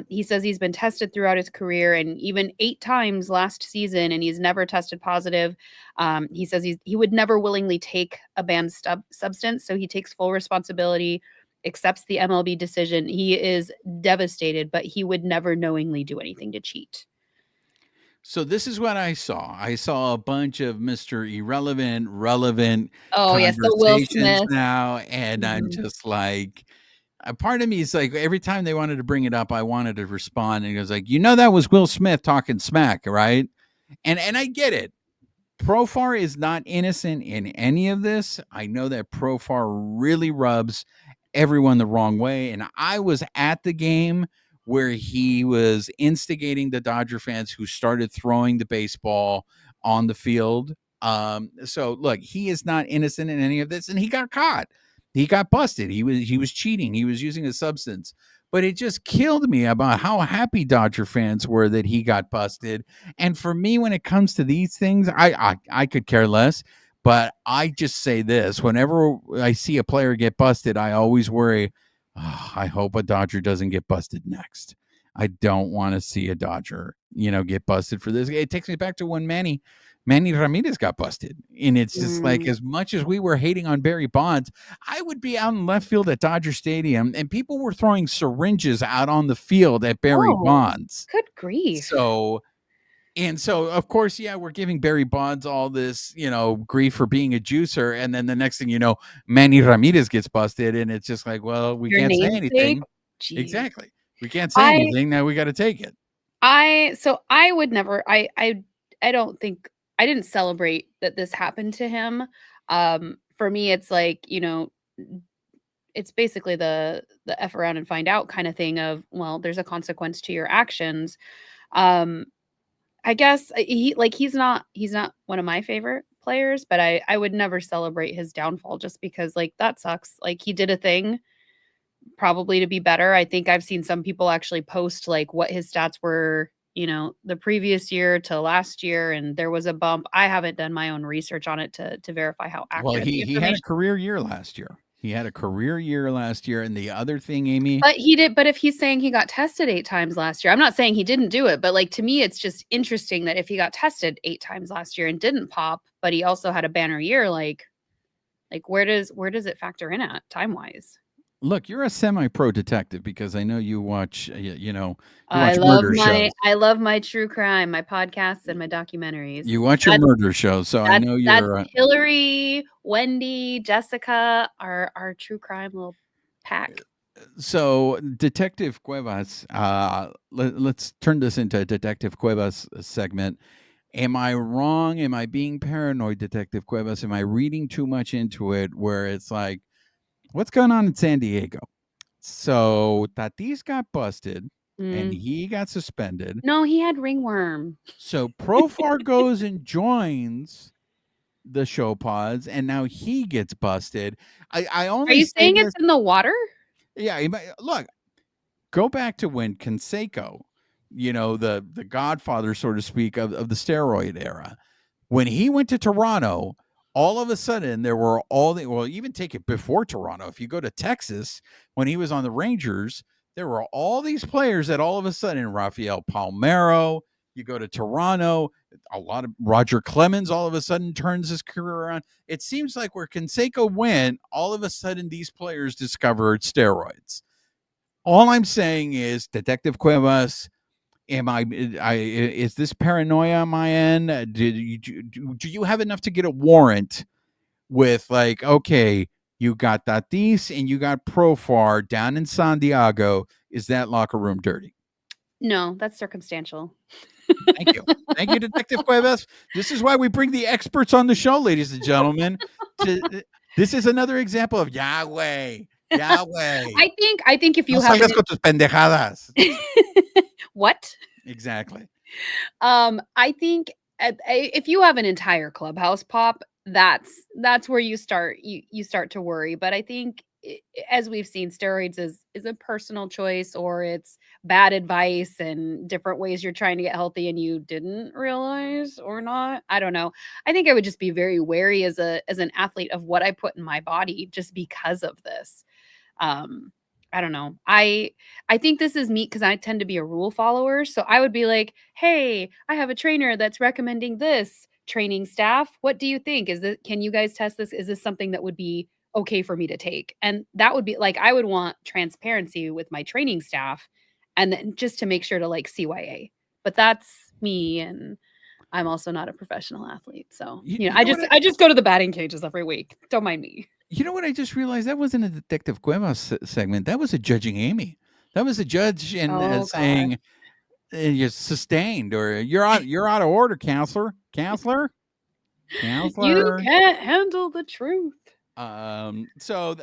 S2: He says he's been tested throughout his career and even 8 times last season, and he's never tested positive. He says he would never willingly take a banned substance, so he takes full responsibility, accepts the MLB decision. He is devastated, but he would never knowingly do anything to cheat.
S1: So this is what I saw. I saw a bunch of Mr. Irrelevant, relevant
S2: Oh, yes, the Will
S1: conversations
S2: Smith.
S1: now, and I'm
S2: Mhm.
S1: just like, a part of me is like, every time they wanted to bring it up, I wanted to respond, and he was like, that was Will Smith talking smack, right? And I get it. Profar is not innocent in any of this. I know that Profar really rubs everyone the wrong way. And I was at the game where he was instigating the Dodger fans who started throwing the baseball on the field. So look, he is not innocent in any of this, and he got caught. He got busted. He was cheating. He was using a substance. But it just killed me about how happy Dodger fans were that he got busted. And for me, when it comes to these things, I could care less. But I just say this: whenever I see a player get busted, I always worry. "Oh, I hope a Dodger doesn't get busted next. I don't want to see a Dodger, get busted for this." It takes me back to when Manny Ramirez got busted, and it's just like,
S2: Mm.
S1: as much as we were hating on Barry Bonds, I would be out in left field at Dodger Stadium, and people were throwing syringes out on the field at Barry
S2: Oh,
S1: Bonds.
S2: good grief.
S1: So of course, yeah, we're giving Barry Bonds all this, grief for being a juicer, and then the next thing you know, Manny Ramirez gets busted, and it's just like, well, we
S2: Your
S1: can't say
S2: namesake?
S1: anything.
S2: Jeez.
S1: Exactly, we can't say
S2: I
S1: anything. Now we got to take it.
S2: I would never I don't think I didn't celebrate that this happened to him. For me, it's like, it's basically the F around and find out kind of thing of, well, there's a consequence to your actions. Um, I guess he's not one of my favorite players, but I would never celebrate his downfall just because like that sucks. Like he did a thing probably to be better. I think I've seen some people actually post like what his stats were, the previous year to last year, and there was a bump. I haven't done my own research on it to verify how
S1: Well,
S2: accurate the
S1: he had a
S2: information.
S1: career year last year. He had a career year last year, and the other thing, Amy,
S2: But if he's saying he got tested 8 times last year, I'm not saying he didn't do it, but like to me it's just interesting that if he got tested 8 times last year and didn't pop, but he also had a banner year, like where does it factor in at time-wise?
S1: look, you're a semi-pro detective because I know you watch, you
S2: I
S1: watch
S2: love
S1: murder
S2: my
S1: shows.
S2: I love my true crime, my podcasts and my documentaries.
S1: You watch your
S2: That's
S1: murder shows, so I
S2: that's
S1: know
S2: that's
S1: you're.
S2: Hillary, Wendy, Jessica, our true crime little pack.
S1: So Detective Cuevas, let's turn this into a Detective Cuevas segment. Am I wrong? Am I being paranoid, Detective Cuevas? Am I reading too much into it where it's like, what's going on in San Diego? So Tatis got busted and
S2: Mm.
S1: he got suspended.
S2: No, he had ringworm.
S1: So Profar goes and joins the show pods, and now he gets busted. I
S2: Are
S1: only
S2: you
S1: say
S2: saying
S1: this.
S2: it's in the water?
S1: Yeah, look, go back to when Canseco, the godfather, so to speak, of the steroid era. When he went to Toronto, all of a sudden there were even take it before Toronto. If you go to Texas, when he was on the Rangers, there were all these players that all of a sudden, Rafael Palmeiro, you go to Toronto, a lot of Roger Clemens all of a sudden turns his career around. It seems like where Canseco went, all of a sudden these players discovered steroids. All I'm saying is, Detective Cuevas, is this paranoia on my end? Do you have enough to get a warrant with, like, okay, you got Tatis and you got Profar down in San Diego? Is that locker room dirty?
S2: No, that's circumstantial.
S1: Thank you. Thank you, Detective Cuevas. This is why we bring the experts on the show, ladies and gentlemen. This is another example of Yahweh.
S2: I think if
S1: No
S2: you have
S1: salgas con tus pendejadas.
S2: what?
S1: Exactly.
S2: I think if you have an entire clubhouse pop, that's where you start to worry. But I think as we've seen, steroids is a personal choice, or it's bad advice and different ways you're trying to get healthy and you didn't realize or not. I don't know. I think I would just be very wary as an athlete of what I put in my body just because of this. I don't know. I think this is me because I tend to be a rule follower. So I would be like, hey, I have a trainer that's recommending this. Training staff, what do you think? Can you guys test this? Is this something that would be okay for me to take? And that would be like, I would want transparency with my training staff and then just to make sure to like CYA. But that's me, and I'm also not a professional athlete. So,
S1: You
S2: I
S1: know what
S2: I just go to the batting cages every week. Don't mind me.
S1: You know what I just realized? That wasn't a Detective Cuevas segment. That was a judging Amie. That was a judge in
S2: Oh gosh.
S1: saying you're sustained or you're out of order, counselor.
S2: You can't handle the truth.
S1: So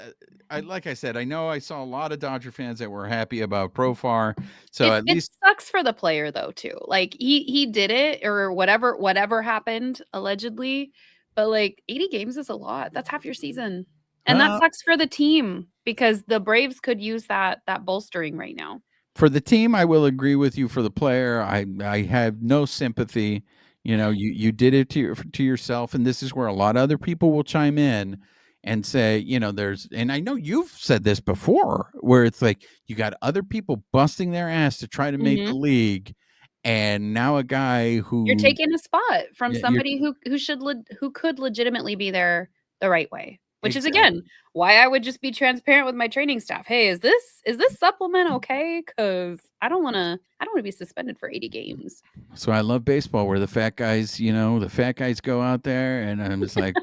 S1: like I said, I know I saw a lot of Dodger fans that were happy about Profar. So at
S2: It
S1: least
S2: sucks for the player though too. Like he did it or whatever happened allegedly, but like 80 games is a lot. That's half your season. And that
S1: uh,
S2: sucks for the team because the Braves could use that bolstering right now.
S1: for the team, I will agree with you. For the player, I have no sympathy. You did it to yourself, and this is where a lot of other people will chime in and say, and I know you've said this before, where it's like you got other people busting their ass to try to make the
S2: Mhm.
S1: league, and now a guy
S2: You're
S1: who,
S2: taking a spot from
S1: yeah, you're
S2: somebody who could legitimately be there the right way, which is
S1: exactly.
S2: again why I would just be transparent with my training staff. Hey, is this supplement okay? Because I don't want to be suspended for 80 games.
S1: So I love baseball, where the fat guys go out there, and I'm just like,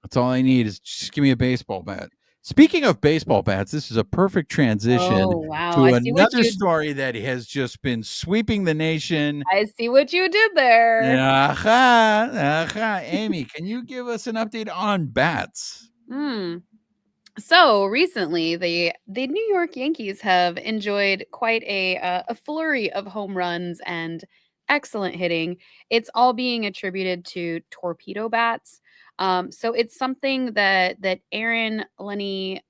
S1: that's all I need is just give me a baseball bat. Speaking of baseball bats, this is a perfect transition
S2: Oh wow,
S1: to another story that has just been sweeping the nation.
S2: I see what you did there.
S1: Aha, aha. Amie, can you give us an update on bats?
S2: Hmm. So recently, the New York Yankees have enjoyed quite a flurry of home runs and excellent hitting. It's all being attributed to torpedo bats. So it's something that Aaron Lenhart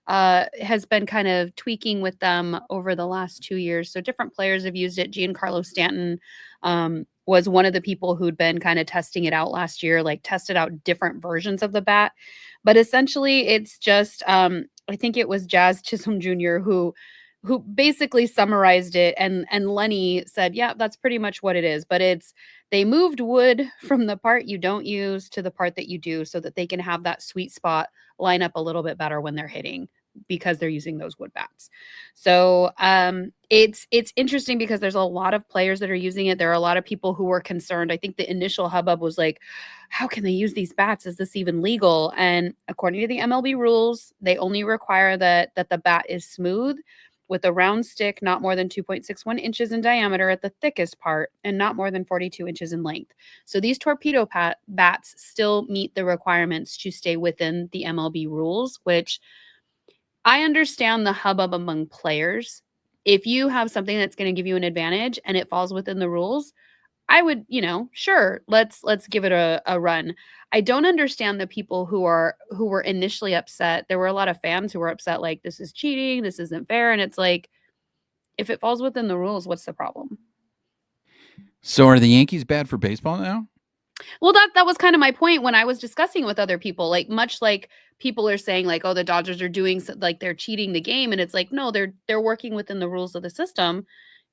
S2: has been kind of tweaking with them over the last 2 years. So different players have used it. Giancarlo Stanton was one of the people who'd been kind of testing it out last year, like tested out different versions of the bat. But essentially, it's just I think it was Jazz Chisholm Jr. who basically summarized it, and Lenny said, "Yeah, that's pretty much what it is." But it's they moved wood from the part you don't use to the part that you do, so that they can have that sweet spot line up a little bit better when they're hitting because they're using those wood bats. So it's interesting because there's a lot of players that are using it. There are a lot of people who were concerned. I think the initial hubbub was like, how can they use these bats? Is this even legal? And according to the MLB rules, they only require that the bat is smooth, with a round stick not more than 2.61 inches in diameter at the thickest part and not more than 42 inches in length. So these torpedo bats still meet the requirements to stay within the MLB rules, which I understand the hubbub among players. If you have something that's going to give you an advantage and it falls within the rules, I would, sure, let's give it a run. I don't understand the people who were initially upset. There were a lot of fans who were upset, like, this is cheating, this isn't fair. And it's like, if it falls within the rules, what's the problem?
S1: So are the Yankees bad for baseball now?
S2: Well, that was kind of my point when I was discussing with other people, like, much like people are saying, like, oh, the Dodgers are doing like they're cheating the game. And it's like, no, they're working within the rules of the system.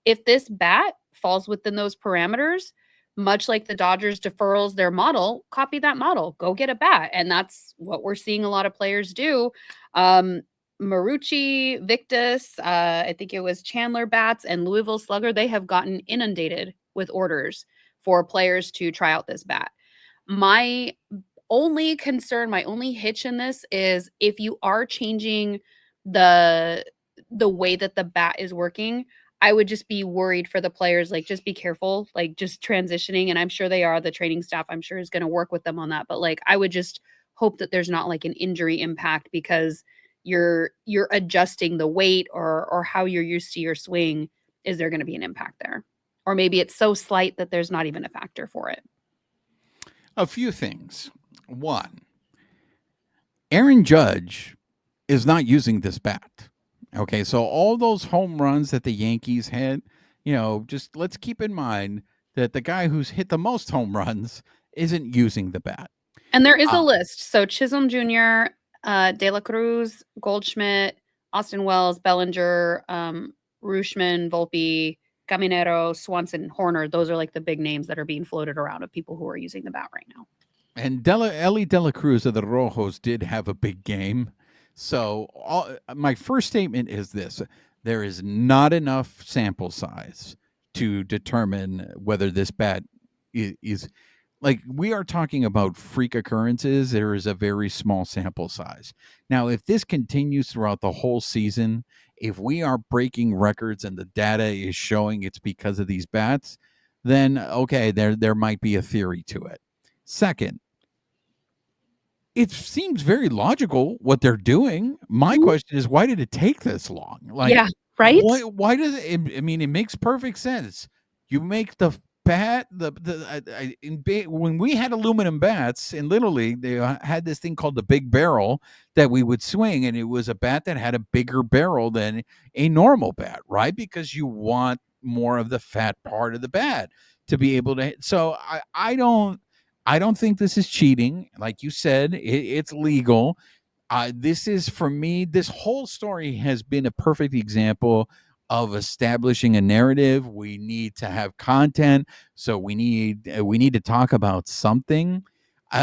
S2: If this bat falls within those parameters, much like the Dodgers deferrals their model, copy that model, go get a bat. And that's what we're seeing a lot of players do. Marucci, Victus, I think it was Chandler bats and Louisville Slugger, they have gotten inundated with orders for players to try out this bat. My only concern, my only hitch in this is if you are changing the way that the bat is working, I would just be worried for the players, like, just be careful, like, just transitioning. And I'm sure they are. The training staff, I'm sure, is going to work with them on that. But, like, I would just hope that there's not, like, an injury impact because you're adjusting the weight or how you're used to your swing. Is there going to be an impact there? Or maybe it's so slight that there's not even a factor for it.
S1: A few things. One, Aaron Judge is not using this bat. Okay, so all those home runs that the Yankees had, just let's keep in mind that the guy who's hit the most home runs isn't using the bat.
S2: And there is a list. So Chisholm Jr., De La Cruz, Goldschmidt, Austin Wells, Bellinger, Rutschman, Volpe, Caminero, Swanson, Horner. Those are like the big names that are being floated around of people who are using the bat right now.
S1: And Ellie De La Cruz of the Rojos did have a big game. So my first statement is this. There is not enough sample size to determine whether this bat is like, we are talking about freak occurrences. There is a very small sample size. Now, if this continues throughout the whole season, if we are breaking records and the data is showing it's because of these bats, then okay, there might be a theory to it. Second, it seems very logical what they're doing. My question is, why did it take this long? Like,
S2: yeah, right?
S1: Why does it? I mean, it makes perfect sense. You make the bat when we had aluminum bats in Little League, they had this thing called the big barrel that we would swing, and it was a bat that had a bigger barrel than a normal bat, right? Because you want more of the fat part of the bat to be able to. So I don't think this is cheating. Like you said, it's legal. This is, for me, this whole story has been a perfect example of establishing a narrative. We need to have content, so we need to talk about something.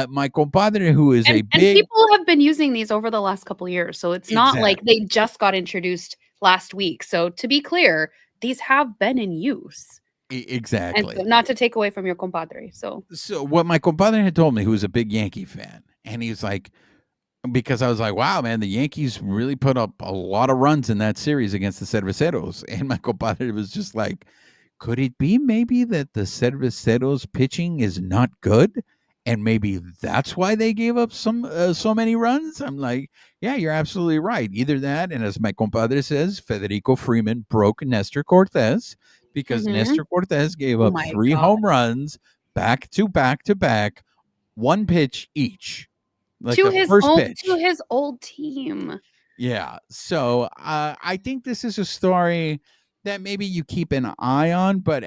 S1: My compadre, who is
S2: and people have been using these over the last couple of years, so it's not like they just got introduced last week. So to be clear, these have been in use.
S1: Exactly.
S2: And not to take away from your compadre. So
S1: what my compadre had told me, who was a big Yankee fan, and he's like, because I was like, wow, man, the Yankees really put up a lot of runs in that series against the Cerveceros. And my compadre was just like, could it be maybe that the Cerveceros pitching is not good? And maybe that's why they gave up so many runs? I'm like, yeah, you're absolutely right. Either that, and as my compadre says, Federico Freeman broke Nestor Cortes because Nestor Cortes gave up 3 home runs back to back to back, one pitch each. Like
S2: to his old team.
S1: Yeah. So I think this is a story that maybe you keep an eye on, but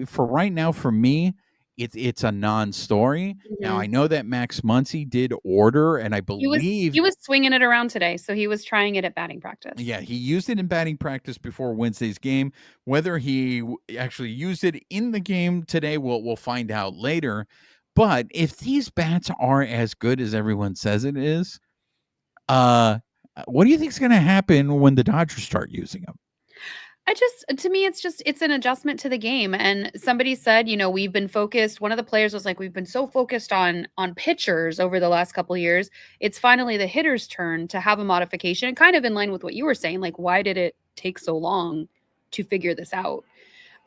S1: for right now, for me, it's a non-story. Now, I know that Max Muncy did order, and I believe
S2: he was swinging it around today, so he was trying it at batting practice.
S1: Yeah, he used it in batting practice before Wednesday's game. Whether he actually used it in the game today, we'll find out later. But if these bats are as good as everyone says it is, what do you think is going to happen when the Dodgers start using them?
S2: To me, it's an adjustment to the game. And somebody said, we've been focused. One of the players was like, we've been so focused on pitchers over the last couple of years. It's finally the hitter's turn to have a modification, and kind of in line with what you were saying. Like, why did it take so long to figure this out?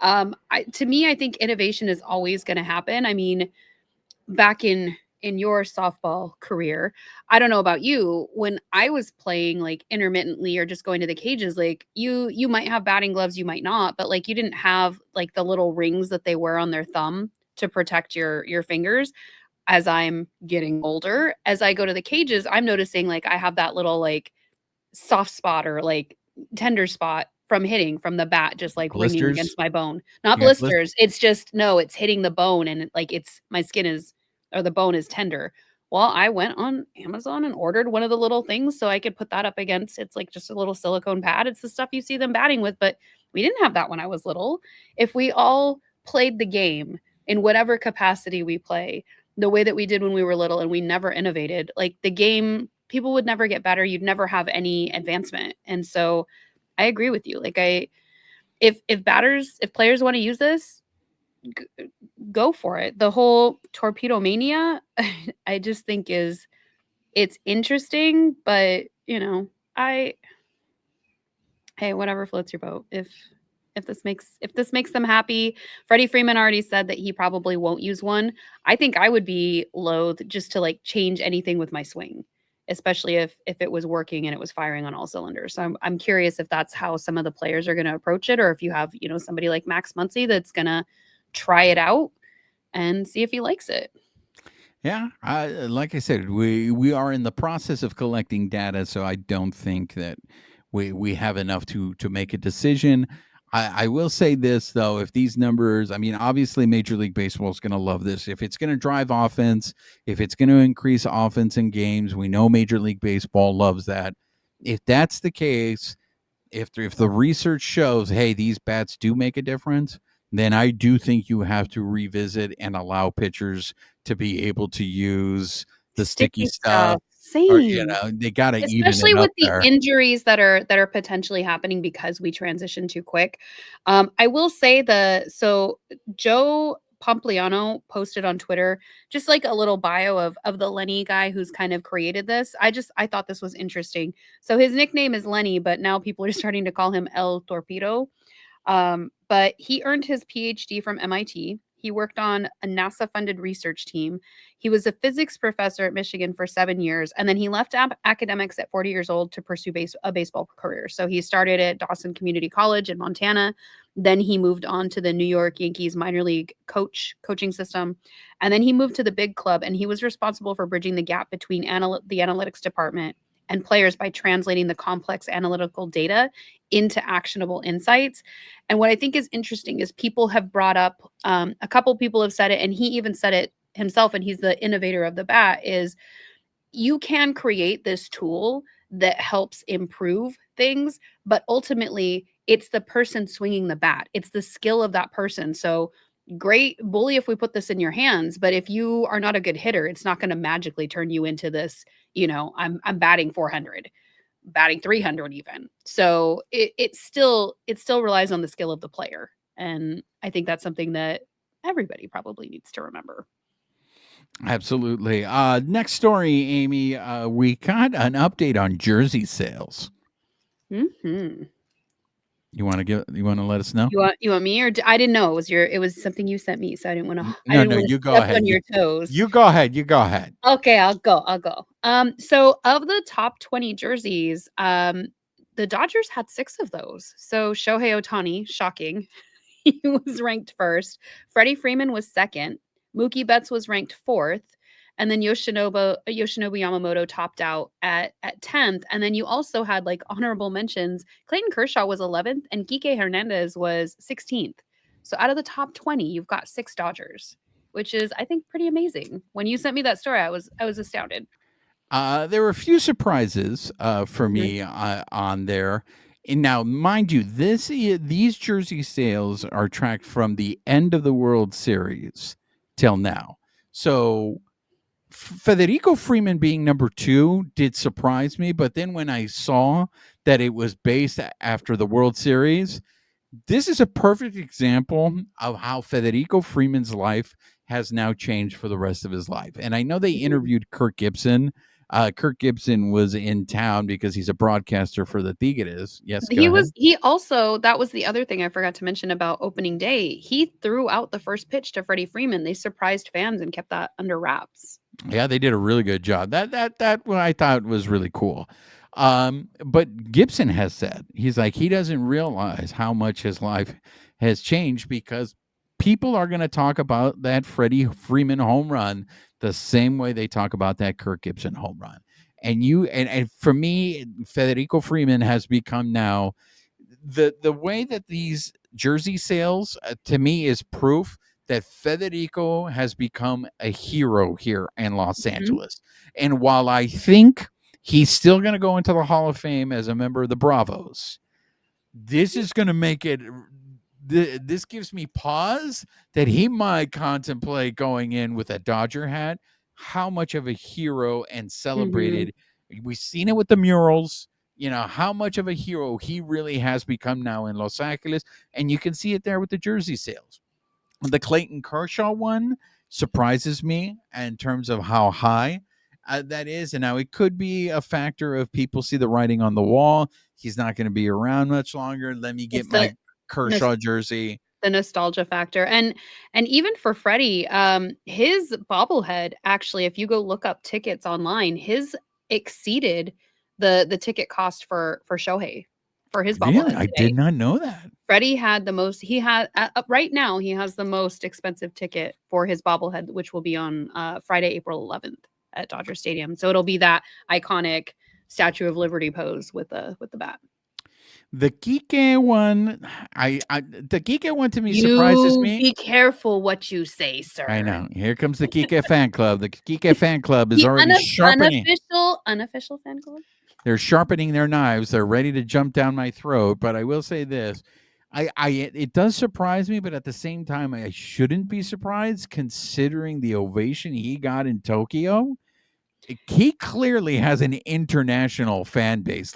S2: To me, I think innovation is always going to happen. I mean, back in your softball career, I don't know about you, when I was playing like intermittently or just going to the cages, like you might have batting gloves, you might not, but like you didn't have like the little rings that they wear on their thumb to protect your fingers. As I'm getting older, as I go to the cages, I'm noticing like I have that little like soft spot or like tender spot from hitting from the bat, just like ringing
S1: Blisters?
S2: against my bone. Not
S1: You got blisters?
S2: blisters. It's just no, it's hitting the bone and like it's my skin is or the bone is tender. Well, I went on Amazon and ordered one of the little things so I could put that up against. It's like just a little silicone pad. It's the stuff you see them batting with, but we didn't have that when I was little. If we all played the game in whatever capacity we play, the way that we did when we were little and we never innovated, like the game, people would never get better. You'd never have any advancement. And so I agree with you. Like if players want to use this, go for it. The whole torpedo mania, I just think it's interesting, but I hey, whatever floats your boat. If this makes them happy. Freddie Freeman already said that he probably won't use one. I think I would be loath just to like change anything with my swing, especially if it was working and it was firing on all cylinders. So I'm curious if that's how some of the players are going to approach it, or if you have somebody like Max Muncy that's going to try it out and see if he likes it.
S1: Yeah, like I said, we are in the process of collecting data, so I don't think that we have enough to make a decision. I will say this though, if these numbers, I mean, obviously Major League Baseball is going to love this. If it's going to drive offense, if it's going to increase offense in games, we know Major League Baseball loves that. If that's the case, if the research shows, hey, these bats do make a difference, then I do think you have to revisit and allow pitchers to be able to use the sticky stuff, or
S2: Same.
S1: they got to even
S2: Especially
S1: it up
S2: with the
S1: there.
S2: injuries that are potentially happening because we transition too quick. I will say so Joe Pompliano posted on Twitter just like a little bio of the Lenny guy who's kind of created this. I thought this was interesting. So his nickname is Lenny, but now people are starting to call him El Torpedo. But he earned his PhD from MIT. He worked on a NASA funded research team. He was a physics professor at Michigan for 7 years. And then he left academics at 40 years old to pursue a baseball career. So he started at Dawson Community College in Montana. Then he moved on to the New York Yankees minor league coaching system. And then he moved to the big club. And he was responsible for bridging the gap between the analytics department and players by translating the complex analytical data into actionable insights. And what I think is interesting is people have brought up, a couple people have said it, and he even said it himself, and he's the innovator of the bat, is you can create this tool that helps improve things, but ultimately it's the person swinging the bat. It's the skill of that person. So great bully if we put this in your hands, but if you are not a good hitter, it's not going to magically turn you into this, I'm batting 400, batting 300 even. So it still relies on the skill of the player. And I think that's something that everybody probably needs to remember.
S1: Absolutely. Next story, Amy. We got an update on jersey sales.
S2: Mm-hmm.
S1: You want to let us know?
S2: You want me, or I didn't know it was something you sent me, so I didn't want to.
S1: No, you go
S2: step
S1: ahead.
S2: on your toes.
S1: You go ahead. You go ahead.
S2: Okay, I'll go. So of the top 20 jerseys, the Dodgers had 6 of those. So Shohei Ohtani, shocking, he was ranked first. Freddie Freeman was second. Mookie Betts was ranked fourth. And then Yoshinobu Yamamoto topped out at 10th. And then you also had like honorable mentions. Clayton Kershaw was 11th and Kike Hernandez was 16th. So out of the top 20, you've got 6 Dodgers, which is, I think, pretty amazing. When you sent me that story, I was astounded.
S1: There were a few surprises for me on there. And now, mind you, these jersey sales are tracked from the end of the World Series till now. So Federico Freeman being number 2 did surprise me. But then when I saw that it was based after the World Series, this is a perfect example of how Federico Freeman's life has now changed for the rest of his life. And I know they interviewed Kirk Gibson Kirk Gibson was in town because he's a broadcaster for the Tigres. Yes, go ahead.
S2: He also, that was the other thing I forgot to mention about opening day. He threw out the first pitch to Freddie Freeman. They surprised fans and kept that under wraps.
S1: Yeah, they did a really good job. That what I thought was really cool. But Gibson has said he's like he doesn't realize how much his life has changed because people are going to talk about that Freddie Freeman home run the same way they talk about that Kirk Gibson home run. And for me, Federico Freeman has become now the way that these jersey sales to me is proof that Federico has become a hero here in Los Angeles. And while I think he's still going to go into the Hall of Fame as a member of the Bravos, this is going to make it. This gives me pause that he might contemplate going in with a Dodger hat. How much of a hero and celebrated. We've seen it with the murals. You know, how much of a hero he really has become now in Los Angeles. And you can see it there with the jersey sales. The Clayton Kershaw one surprises me in terms of how high that is. And now it could be a factor of people see the writing on the wall. He's not going to be around much longer. Let me get my Kershaw jersey.
S2: The nostalgia factor. And even for Freddie, his bobblehead, actually, if you go look up tickets online, his exceeded the ticket cost for Shohei for his bobblehead.
S1: Really? I did not know that.
S2: Freddie had the most, right now, he has the most expensive ticket for his bobblehead, which will be on Friday, April 11th at Dodger Stadium. So it'll be that iconic Statue of Liberty pose with the bat.
S1: The Kike one, the Kike one to me surprises me.
S2: Be careful what you say, sir.
S1: I know. Here comes the Kike fan club. The Kike fan club is already sharpening.
S2: Unofficial fan club.
S1: They're sharpening their knives. They're ready to jump down my throat. But I will say this. It does surprise me, but at the same time, I shouldn't be surprised considering the ovation he got in Tokyo. He clearly has an international fan base.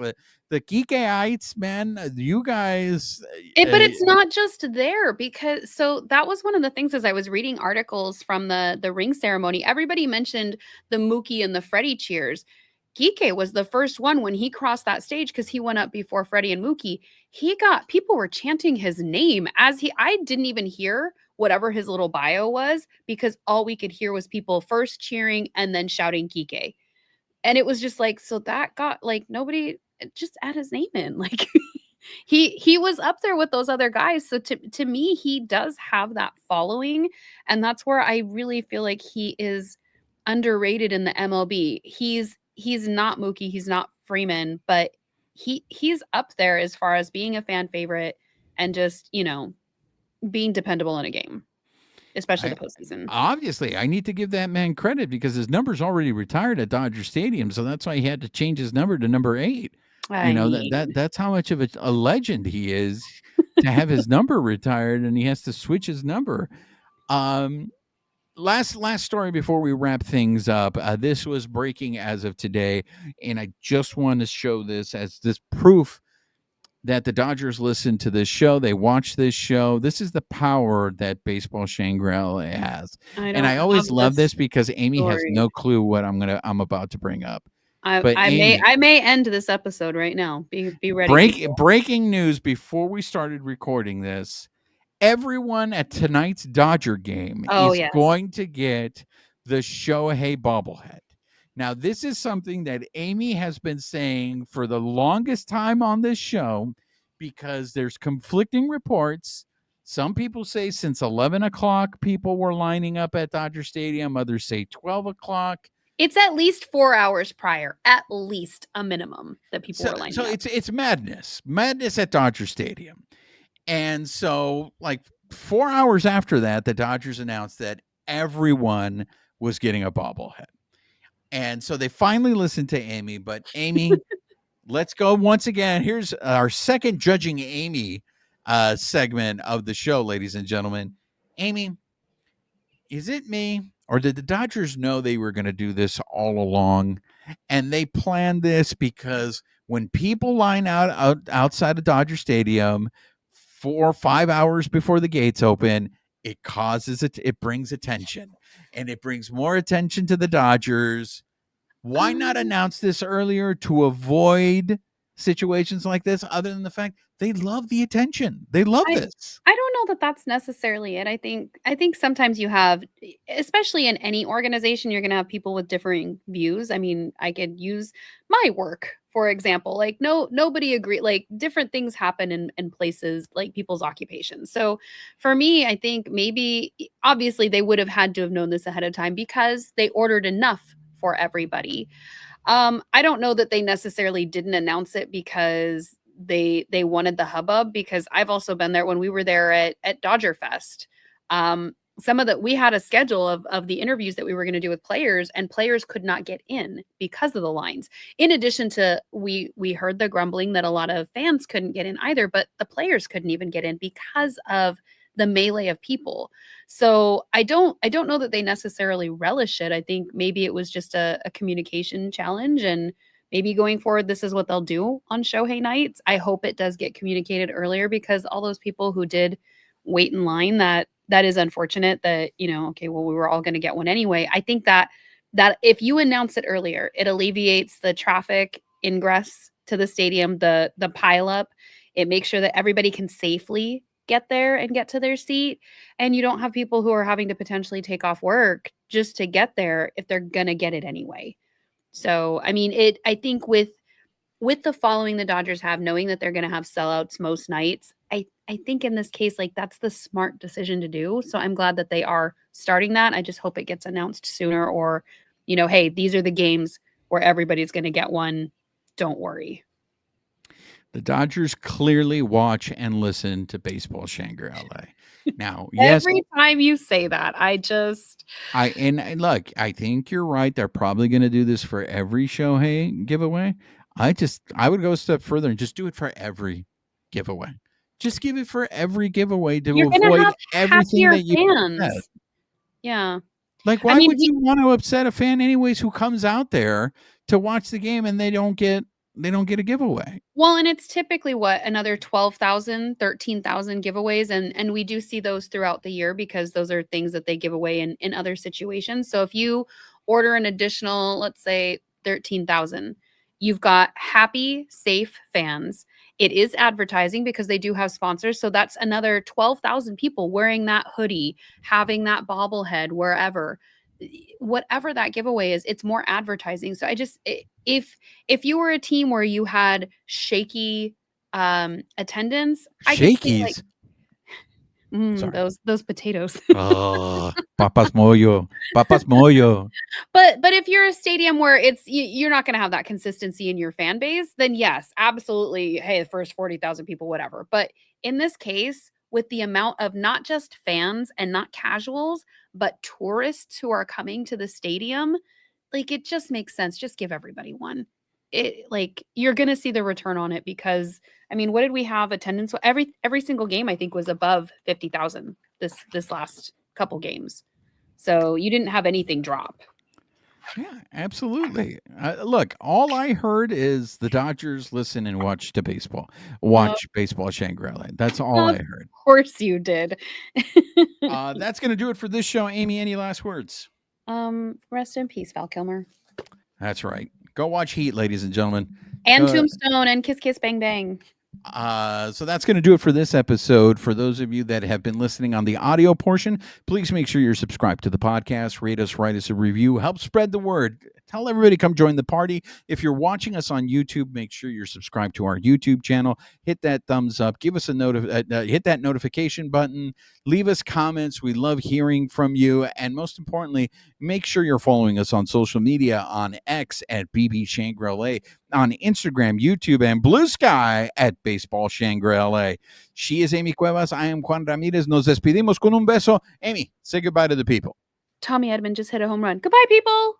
S1: The Geekaites, man, you guys.
S2: But it's not just there because so that was one of the things as I was reading articles from the ring ceremony. Everybody mentioned the Mookie and the Freddie cheers. Kike was the first one when he crossed that stage because he went up before Freddie and Mookie. People were chanting his name I didn't even hear whatever his little bio was because all we could hear was people first cheering and then shouting Kike. And it was just like, so that got like nobody just add his name in. Like he was up there with those other guys. So to me, he does have that following. And that's where I really feel like he is underrated in the MLB. He's not Mookie, he's not Freeman, but he's up there as far as being a fan favorite and just, being dependable in a game, especially the postseason.
S1: Obviously, I need to give that man credit because his number's already retired at Dodger Stadium, so that's why he had to change his number to number 8. That's how much of a legend he is to have his number retired, and he has to switch his number. Last story before we wrap things up. This was breaking as of today, and I just want to show this as this proof that the Dodgers listen to this show. They watch this show. This is the power that Baseball Shangri-La has. And I always love this because Amie has no clue what I'm about to bring up.
S2: I may end this episode right now. Be ready.
S1: Breaking news before we started recording this. Everyone at tonight's Dodger game is going to get the Shohei bobblehead. Now, this is something that Amie has been saying for the longest time on this show because there's conflicting reports. Some people say since 11 o'clock, people were lining up at Dodger Stadium. Others say 12 o'clock.
S2: It's at least 4 hours prior, at least a minimum that people were lining up.
S1: So it's madness at Dodger Stadium. And so like 4 hours after that, the Dodgers announced that everyone was getting a bobblehead. And so they finally listened to Amie, but Amie, let's go once again. Here's our second Judging Amie segment of the show, ladies and gentlemen. Amie, is it me or did the Dodgers know they were going to do this all along? And they planned this because when people line out outside of Dodger Stadium 4 or 5 hours before the gates open, it brings attention. And it brings more attention to the Dodgers. Why not announce this earlier to avoid situations like this, other than the fact they love the attention? They love
S2: I
S1: this.
S2: I don't know that that's necessarily it. I think sometimes you have, especially in any organization, you're gonna have people with differing views. I mean, I could use my work, for example. Like, nobody agree, like, different things happen in places, like people's occupations. So, for me, I think maybe obviously they would have had to have known this ahead of time because they ordered enough for everybody. I don't know that they necessarily didn't announce it because they wanted the hubbub, because I've also been there when we were there at Dodger Fest. Some of the we had a schedule of the interviews that we were going to do with players, and players could not get in because of the lines. In addition to, we heard the grumbling that a lot of fans couldn't get in either, but the players couldn't even get in because of the melee of people. So I don't know that they necessarily relish it. I think maybe it was just a communication challenge, and maybe going forward this is what they'll do on Shohei nights. I hope it does get communicated earlier, because all those people who did wait in line, that is unfortunate that, okay, well, we were all going to get one anyway. I think that if you announce it earlier, it alleviates the traffic ingress to the stadium, the pile up. It makes sure that everybody can safely get there and get to their seat, and you don't have people who are having to potentially take off work just to get there if they're going to get it anyway. So, I mean, I think with the following the Dodgers have, knowing that they're going to have sellouts most nights, I think in this case, like, that's the smart decision to do. So I'm glad that they are starting that. I just hope it gets announced sooner, or, hey, these are the games where everybody's going to get one. Don't worry.
S1: The Dodgers clearly watch and listen to Baseball Shangri-La. Now, yes,
S2: Every time you say that,
S1: and look, I think you're right. They're probably going to do this for every Shohei giveaway. I would go a step further and just do it for every giveaway. Just give it for every giveaway to
S2: you're going to
S1: avoid
S2: have
S1: everything
S2: happier
S1: that you said.
S2: fans. Yeah.
S1: Like,
S2: I
S1: why
S2: mean,
S1: would you want to upset a fan anyways who comes out there to watch the game and they don't get a giveaway?
S2: well, and it's typically what, another 12,000, 13,000 giveaways, and we do see those throughout the year, because those are things that they give away in other situations. So if you order an additional, let's say 13,000, you've got happy, safe fans. It is advertising because they do have sponsors, so that's another 12,000 people wearing that hoodie, having that bobblehead wherever. Whatever that giveaway is, it's more advertising. So if you were a team where you had shaky attendance, I could see, like,
S1: Sorry.
S2: those potatoes.
S1: Oh, papas mollo, papas mollo.
S2: But if you're a stadium where you're not going to have that consistency in your fan base, then yes, absolutely. Hey, the first 40,000 people, whatever. But in this case, with the amount of not just fans and not casuals, but tourists who are coming to the stadium, like, it just makes sense. Just give everybody one. Like, you're going to see the return on it, because I mean, what did we have attendance? Every single game I think was above 50,000 this last couple games. So you didn't have anything drop.
S1: Yeah, absolutely. Look, all I heard is the Dodgers listen and watch to baseball. Watch Baseball Shangri-La. That's all I heard.
S2: Of course you did.
S1: That's going to do it for this show. Amie, any last words?
S2: Rest in peace, Val Kilmer.
S1: That's right. Go watch Heat, ladies and gentlemen.
S2: And Tombstone and Kiss Kiss Bang Bang.
S1: So that's going to do it for this episode. For those of you that have been listening on the audio portion, please make sure you're subscribed to the podcast. Rate us, write us a review, help spread the word. Tell everybody, come join the party. If you're watching us on YouTube, make sure you're subscribed to our YouTube channel. Hit that thumbs up. Give us a hit that notification button. Leave us comments. We love hearing from you. And most importantly, make sure you're following us on social media, on X at BB Shangri-La, on Instagram, YouTube, and Bluesky at Baseball Shangri-La. She is Amie Cuevas. I am Juan Ramirez. Nos despedimos con un beso. Amie, say goodbye to the people.
S2: Tommy Edman just hit a home run. Goodbye, people.